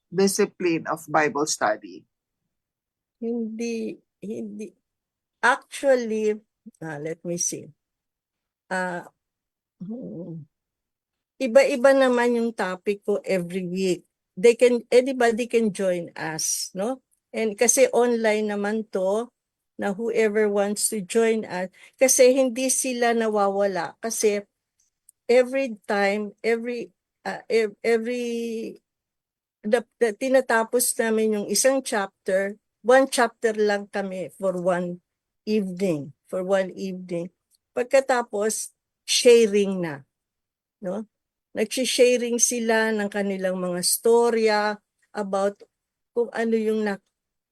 discipline of Bible study? Hindi. Actually, let me see. Iba-iba naman yung topic ko every week. Anybody can join us, no? And kasi online naman to, na whoever wants to join us, kasi hindi sila nawawala. Kasi every time, tinatapos namin yung isang chapter, one chapter lang kami for one evening. Pagkatapos, sharing na, no? Nag-sharing sila ng kanilang mga storya about kung ano yung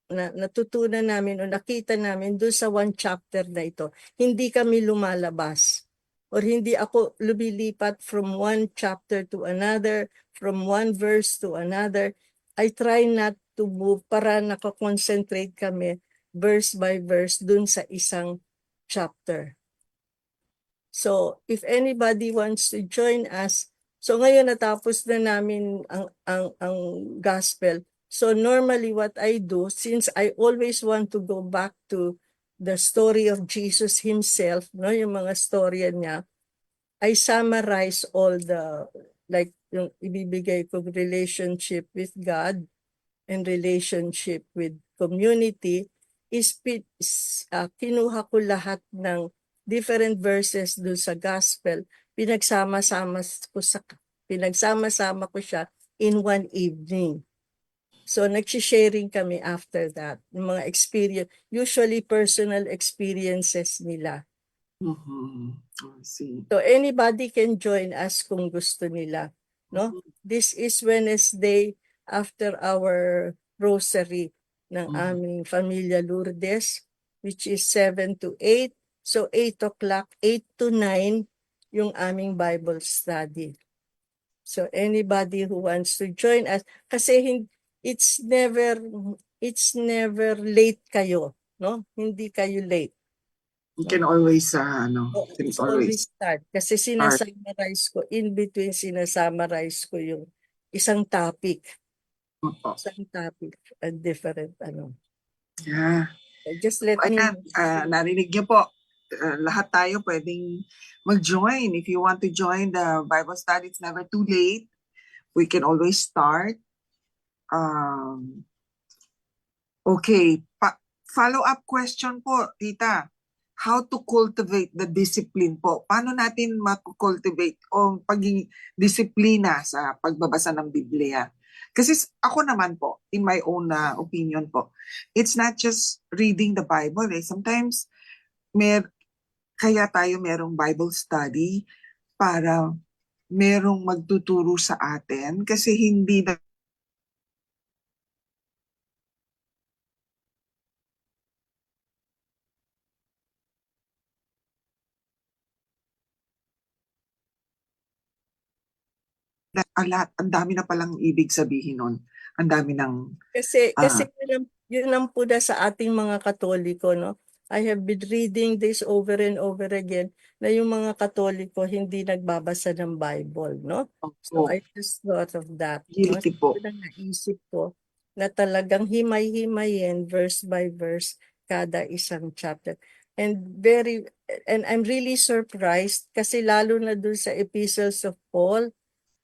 natutunan namin o nakita namin doon sa one chapter na ito. Hindi kami lumalabas or hindi ako lumilipat from one chapter to another, from one verse to another. I try not to move para nakakonsentrate kami verse by verse doon sa isang chapter. So, if anybody wants to join us, so ngayon natapos na namin ang gospel. So normally what I do, since I always want to go back to the story of Jesus himself, no, yung mga storya niya, I summarize all like yung ibibigay ko relationship with God and relationship with community, kinuha ko lahat ng different verses doon sa gospel, pinagsama-sama ko siya in one evening. So nag-sharing kami after that, yung mga experience, usually personal experiences nila. I see. So anybody can join us kung gusto nila, no? This is Wednesday after our rosary ng aming Familia Lourdes, which is 7 to 8. So 8 o'clock, 8 to 9, yung aming Bible study. So anybody who wants to join us, kasi it's never late kayo, no? Hindi kayo late. You can always, It's always start. Kasi sinasummarize ko, in between sinasummarize ko yung isang topic. Isang topic, a different, Yeah. Just let me Ayan, narinig niyo po. Lahat tayo pwedeng mag-join. If you want to join the Bible study, it's never too late. We can always start. Okay, follow-up question po, tita. How to cultivate the discipline po? Paano natin ma-cultivate o pagiging disiplina sa pagbabasa ng Biblia? Kasi ako naman po, in my own opinion po, it's not just reading the Bible. Sometimes, kaya tayo merong Bible study para merong magtuturo sa atin kasi hindi na ang dami na palang ibig sabihin nun. Ang dami ng Kasi yun ang puda sa ating mga Katoliko, no? I have been reading this over and over again na yung mga Katoliko hindi nagbabasa ng Bible, no? So I just thought of that. guilty po. Yun ang naisip ko na talagang himay-himayin verse by verse kada isang chapter. And I'm really surprised kasi lalo na dun sa epistles of Paul,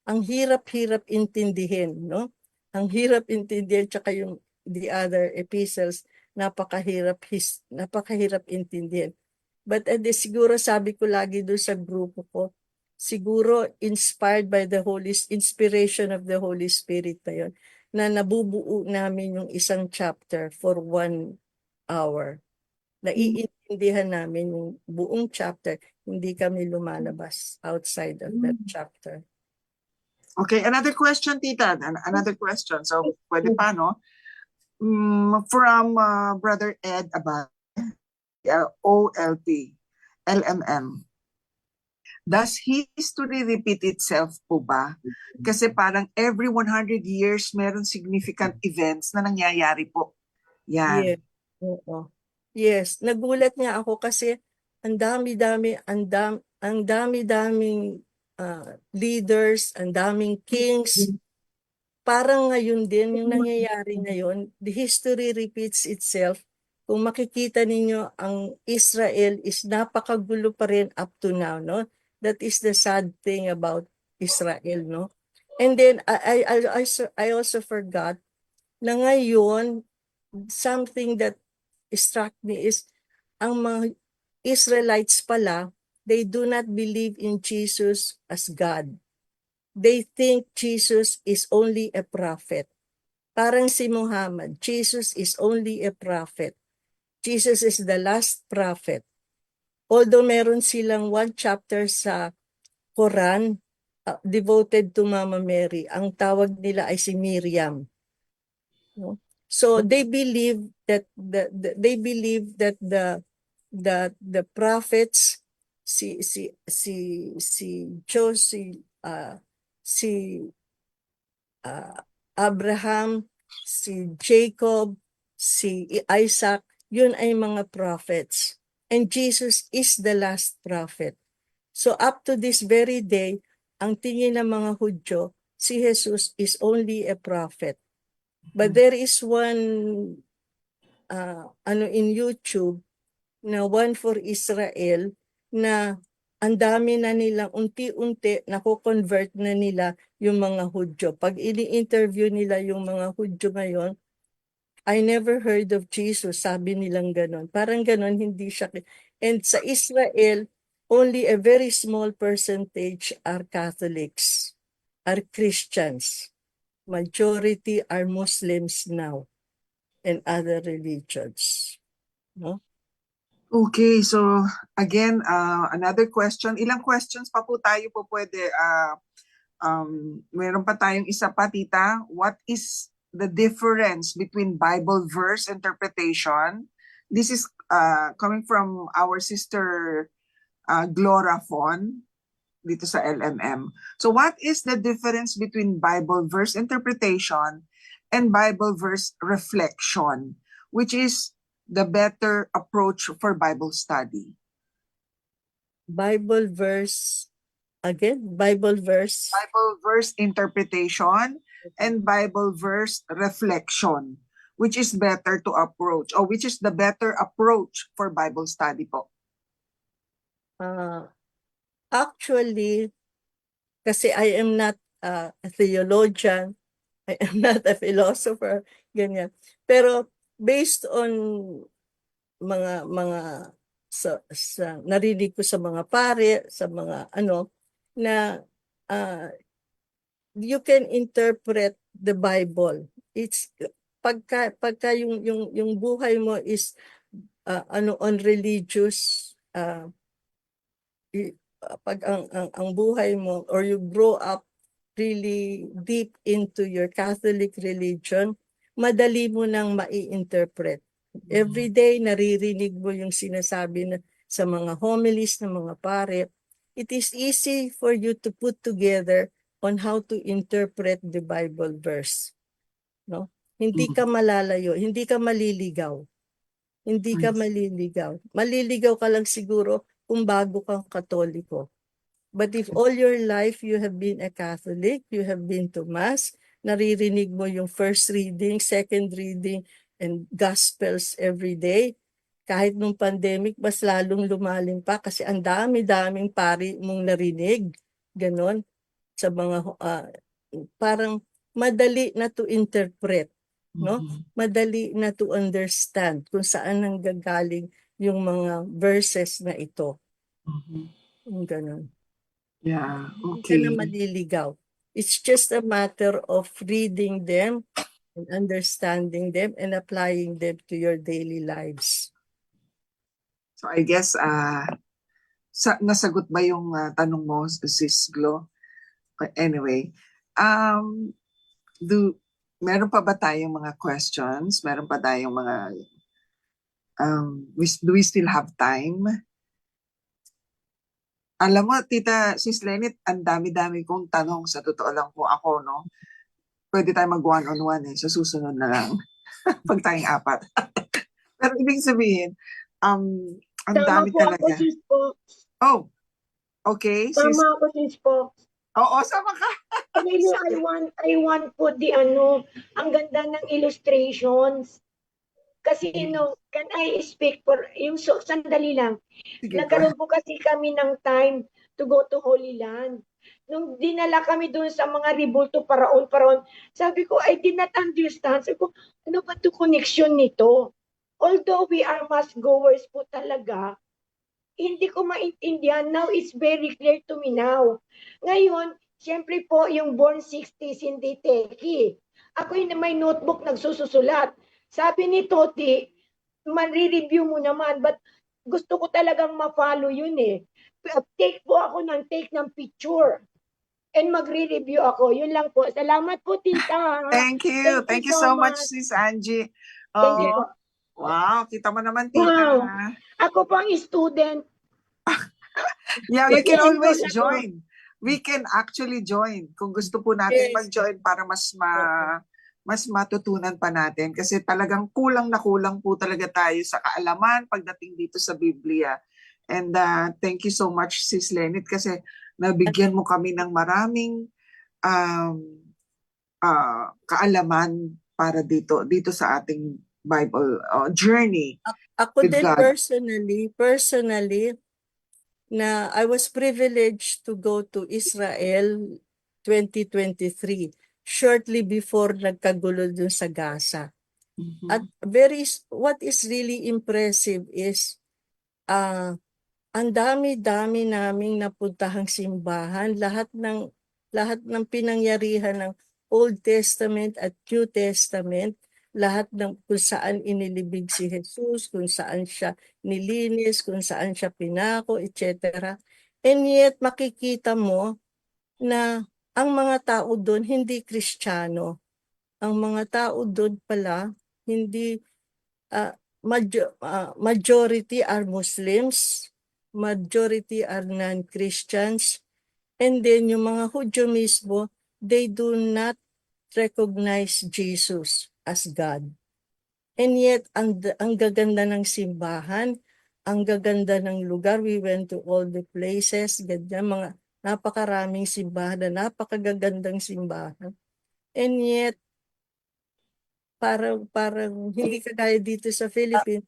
ang hirap-hirap intindihin, no? ang hirap intindihan, tsaka yung the other epistles, napakahirap intindihan. But siguro sabi ko lagi doon sa grupo ko, siguro inspired by the inspiration of the Holy Spirit na yun, na nabubuo namin yung isang chapter for 1 hour. Naiintindihan namin yung buong chapter, hindi kami lumalabas outside of that chapter. Okay, another question, Tita. Another question. So, pwede pa, no? From Brother Ed Abad, OLP, LMM. Does history repeat itself po ba? Kasi parang every 100 years, meron significant events na nangyayari po. Yan. Yeah. Oo. Yes, nagulat nga ako kasi ang dami-daming leaders, ang daming kings. Parang ngayon din yung nangyayari ngayon, the history repeats itself. Kung makikita ninyo, ang Israel is napakagulo pa rin up to now, no? That is the sad thing about Israel, no? And then I also forgot na ngayon, something that struck me is ang mga Israelites pala, they do not believe in Jesus as God. They think Jesus is only a prophet. Parang si Muhammad, Jesus is only a prophet. Jesus is the last prophet. Although meron silang 1 chapter sa Quran devoted to Mama Mary, ang tawag nila ay si Miriam. No? So they believe that the prophets, si Abraham, si Jacob, si Isaac, yun ay mga prophets. And Jesus is the last prophet. So up to this very day, ang tingin ng mga Hudyo, si Jesus is only a prophet. But there is one in YouTube na One for Israel na ang dami na nilang unti-unti nako-convert na nila yung mga Hudyo. Pag ini-interview nila yung mga Hudyo ngayon, I never heard of Jesus, sabi nilang ganon. Parang ganon, hindi siya. And sa Israel, only a very small percentage are Catholics, are Christians. Majority are Muslims now and other religions. No? Okay, so again, another question. Ilang questions pa po tayo po pwede? Meron pa tayong isa pa, Tita. What is the difference between Bible verse interpretation? This is coming from our sister Glora Fon dito sa LMM. So what is the difference between Bible verse interpretation and Bible verse reflection, which is the better approach for Bible study? Bible verse, again, Bible verse. Bible verse interpretation and Bible verse reflection, which is better to approach, or which is the better approach for Bible study po? Actually, kasi I am not a theologian, I am not a philosopher, ganyan. Pero based on mga sa narinig ko sa mga pare, sa mga na you can interpret the Bible. It's pagka yung buhay mo is on religious pag ang buhay mo, or you grow up really deep into your Catholic religion, madali mo nang mai-interpret. Every day naririnig mo yung sinasabi na sa mga homilies ng mga pare. It is easy for you to put together on how to interpret the Bible verse. No? Hindi ka malalayo, hindi ka maliligaw. Hindi ka maliligaw. Maliligaw ka lang siguro kung bago kang Katoliko. But if all your life you have been a Catholic, you have been to Mass, naririnig mo yung first reading, second reading, and Gospels every day, kahit nung pandemic, mas lalong lumalim pa kasi ang dami-daming pari mong narinig. Ganon. Sa mga, parang madali na to interpret, no? Mhm. Madali na to understand kung saan nanggagaling yung mga verses na ito. Mhm. Yung ganun. Yeah, Hindi ka na okay. maliligaw. It's just a matter of reading them and understanding them and applying them to your daily lives. So I guess nasagot ba yung tanong mo, Sis Glo? Anyway, um, meron pa ba tayong mga questions? Meron pa tayong mga, do we still have time? Alam mo, Tita Sis Lenit, ang dami-dami kong tanong sa totoo lang po ako, no? Pwede tayo mag one-on-one sa susunod na lang. Pag tayong apat. Pero ibig sabihin, ang Tama dami po ako, talaga. sis po. Oh, okay, sis. Tama ako, sis po. Oo, sama ka. Really, I want po ang ganda ng illustrations. Kasi, can I speak for, sandali lang. Sige, go. Nagkaroon po kasi kami ng time to go to Holy Land. Nung dinala kami doon sa mga ribulto paraon, sabi ko, I did not understand. Sabi ko, ano ba to connection nito? Although we are mass goers po talaga, hindi ko maintindihan. Now, it's very clear to me now. Ngayon, siyempre po, yung born 60s, hindi teki. Ako yung may notebook nagsususulat. Sabi ni Toti, man-review mo naman, but gusto ko talagang ma-follow yun eh. Take ng picture. And magre-review ako. Yun lang po. Salamat po, tita. Thank you. Thank you so much, Sis Angie. Thank you po. Wow, kita mo naman, tita. Wow. Ako po ang student. Yeah, you can Nag-enroll always ako. join. We can actually join kung gusto po natin Yes. mag-join para mas matutunan pa natin kasi talagang kulang na kulang po talaga tayo sa kaalaman pagdating dito sa Biblia. And thank you so much, Sis Lenit, kasi nabigyan mo kami ng maraming kaalaman para dito sa ating Bible journey. Ako With din God. personally, na I was privileged to go to Israel 2023, shortly before nagkagulo dun sa Gaza. Mhm. At what is really impressive is, ang dami-dami naming napuntahang simbahan, lahat ng pinangyarihan ng Old Testament at New Testament, lahat ng kung saan inilibig si Jesus, kung saan siya nilinis, kung saan siya pinako, etc. And yet makikita mo na ang mga tao doon hindi Kristiyano. Ang mga tao doon pala hindi majority are Muslims, majority are non-Christians, and then yung mga Hudyo mismo, they do not recognize Jesus as God. And yet, ang gaganda ng simbahan, ang gaganda ng lugar. We went to all the places, ganyan, mga napakaraming simbahan, napakagagandang simbahan. And yet, parang hindi kagaya dito sa Philippines,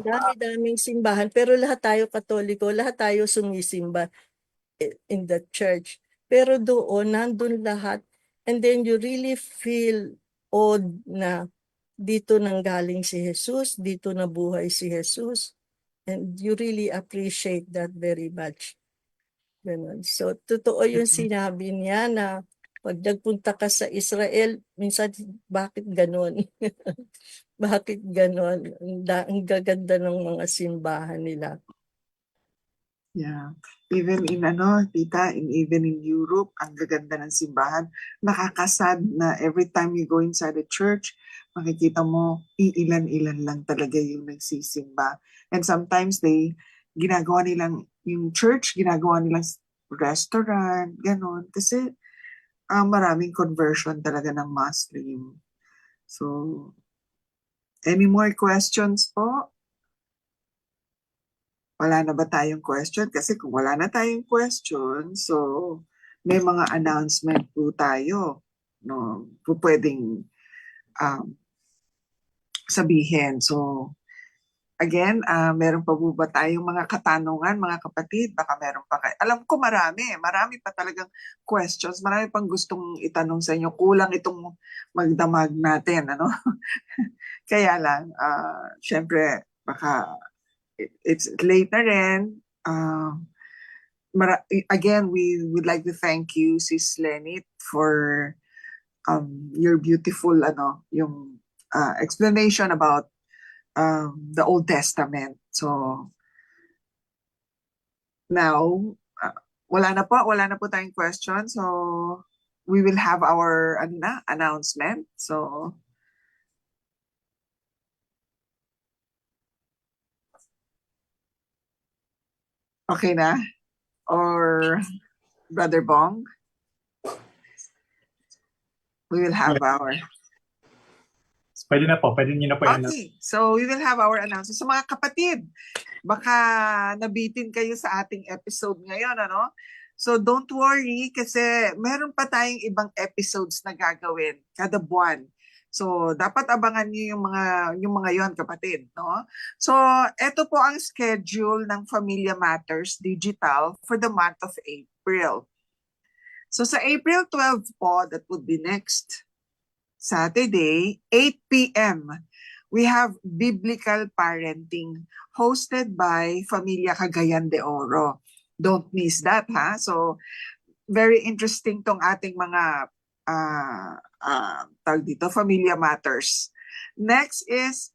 dami-daming simbahan, pero lahat tayo Katoliko, lahat tayo sumisimba in the church. Pero doon, nandun lahat, and then you really feel awed na dito nanggaling si Jesus, dito nabuhay si Jesus, and you really appreciate that very much. Ganun. So, totoo yung sinabi niya na pag nagpunta ka sa Israel, minsan, bakit ganun? Bakit ganon? Ang gaganda ng mga simbahan nila. Yeah. Even in even in Europe, ang gaganda ng simbahan. Nakakasad na every time you go inside a church, makikita mo, iilan-ilan lang talaga yung nagsisimba. And sometimes ginagawa nilang yung church, ginagawa nilang restaurant, ganon. Kasi maraming conversion talaga ng Muslim. So, any more questions po? Wala na ba tayong question? Kasi kung wala na tayong question, so may mga announcement po tayo, no, pwedeng sabihin. So, again, meron pa po ba tayong mga katanungan, mga kapatid? Baka meron pa kayo. Alam ko marami pa talagang questions, marami pang gustong itanong sa inyo. Kulang itong magdamag natin, ano? Kaya lang, syempre, baka it's late na rin. Again, we would like to thank you, Sis Lenit, for your beautiful yung explanation about the Old Testament. So now, wala na po tayong question. So we will have our announcement. So okay na? Or Brother Bong? We will have our... Pwede niyo na po yan. Okay, so we will have our announcement. So mga kapatid, baka nabitin kayo sa ating episode ngayon, ano? So don't worry kasi meron pa tayong ibang episodes na gagawin kada buwan. So dapat abangan niyo yung mga yon, kapatid, no? So ito po ang schedule ng Familia Matters Digital for the month of April. So sa April 12 po, that would be next Saturday, 8 p.m., we have Biblical Parenting hosted by Familia Cagayan de Oro. Don't miss that, ha? So, very interesting tong ating mga tawag dito, Familia Matters. Next is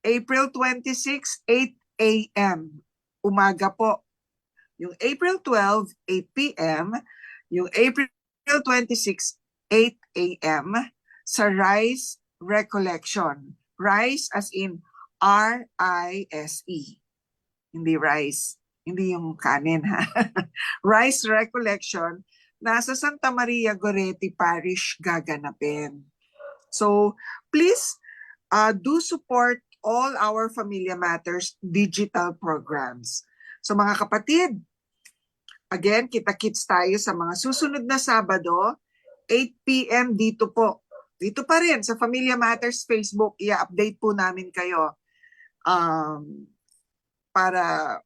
April 26, 8 a.m. Umaga po. Yung April 12, 8 p.m., yung April 26, 8 a.m., sa Rice Recollection. Rice as in R-I-S-E. Hindi rice. Hindi yung kanin, ha? Rice Recollection. Nasa Santa Maria Goretti Parish gaganapin. So, please do support all our Familia Matters digital programs. So, mga kapatid, again, kita-kits tayo sa mga susunod na Sabado, 8 p.m. dito po. Dito pa rin sa Familia Matters Facebook, i-update po namin kayo para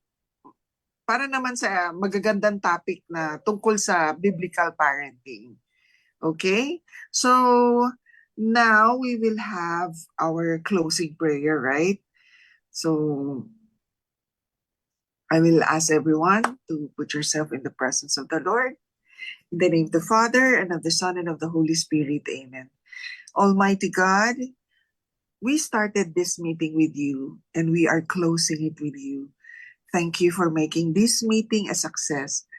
naman sa magagandang topic na tungkol sa biblical parenting. Okay? So, now we will have our closing prayer, right? So, I will ask everyone to put yourself in the presence of the Lord. In the name of the Father, and of the Son, and of the Holy Spirit. Amen. Almighty God, we started this meeting with you and we are closing it with you. Thank you for making this meeting a success.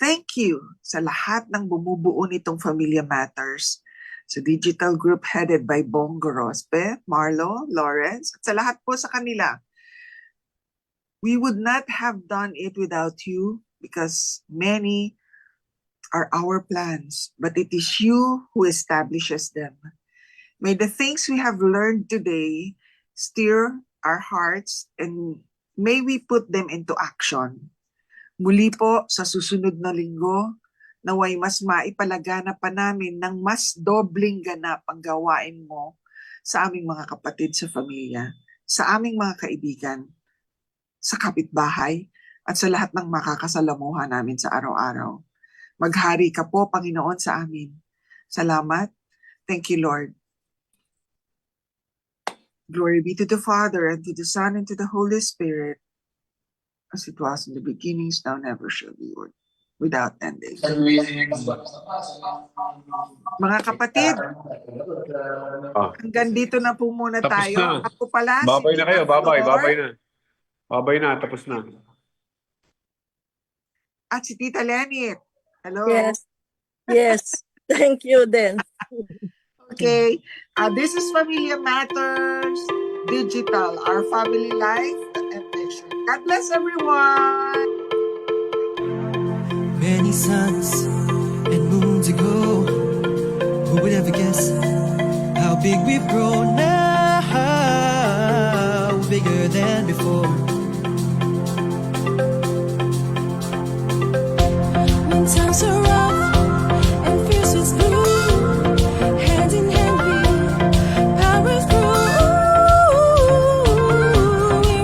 Thank you sa lahat ng bumubuo nitong Familia Matters, sa digital group headed by Bong Gorospe, Marlo, Lawrence, at sa lahat po sa kanila. We would not have done it without you because many are our plans, but it is you who establishes them. May the things we have learned today stir our hearts and may we put them into action. Muli po sa susunod na linggo, naway mas maipalaganap pa namin ng mas dobling ganap ang gawain mo sa aming mga kapatid sa pamilya, sa aming mga kaibigan, sa kapitbahay, at sa lahat ng makakasalamuha namin sa araw-araw. Maghari ka po, Panginoon, sa amin. Salamat. Thank you, Lord. Glory be to the Father, and to the Son, and to the Holy Spirit, as it was in the beginning, now never shall be, Lord, without ending. Mga kapatid, hanggang dito na po muna Tapos tayo. na. Ako pala, Babay si na kayo, Tita babay Flor na. Babay na, tapos na. at si Tita Lenit. Hello. Yes. Thank you then. Okay. This is Familia Matters Digital, our family life and mission. God bless everyone. Many suns and moons ago, who would ever guess how big we've grown now, bigger than before. When times are rough and fierce is blue, hand in hand we power through. We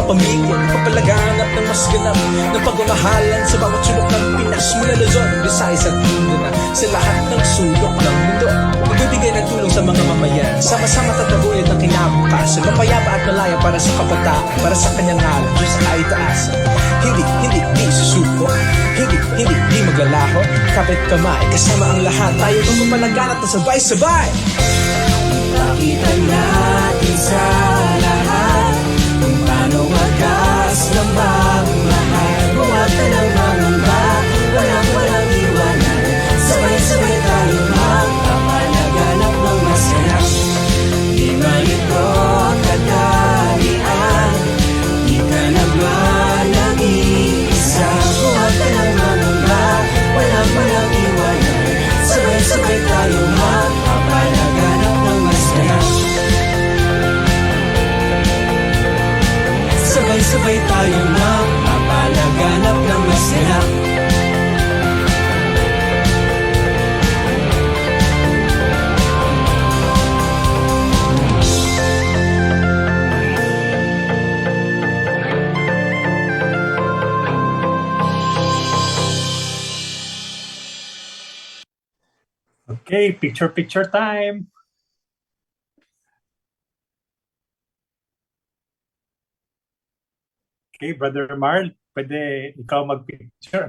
pamilya nagpapalaganap ng mas ganap na pagmamahalan sa bawat sulok ng Pinas, mula Luzon, Visayas at Mindanao, sa lahat ng sulok ng mundo. Magbibigay ng tulong sa mga mamayan, sama-sama tataguyod ng kinabukasan, mapayapa at malaya para sa kabataan, para sa kanyang ngalan, Diyos ay taasan. Hindi susuko, hindi maglalaho, kapit kamay, kasama ang lahat, tayo magpapalaganap na sabay-sabay. Pakita natin sa lahat kung paano wagas ng magmahal. Buwatan ng mangamba, walang iwanan, sabay-sabay tayo magpapalaganap ng masarap. Di man ito kadalian, di ka naman nag-iisa. Buwatan ng mangamba, walang iwanan, sabay-sabay tayo magpapalaganap ng masarap. Sabay-sabay tayo magpapalaganap ng masarap. Okay, picture time. Okay, Brother Marl, pwede ikaw mag-picture.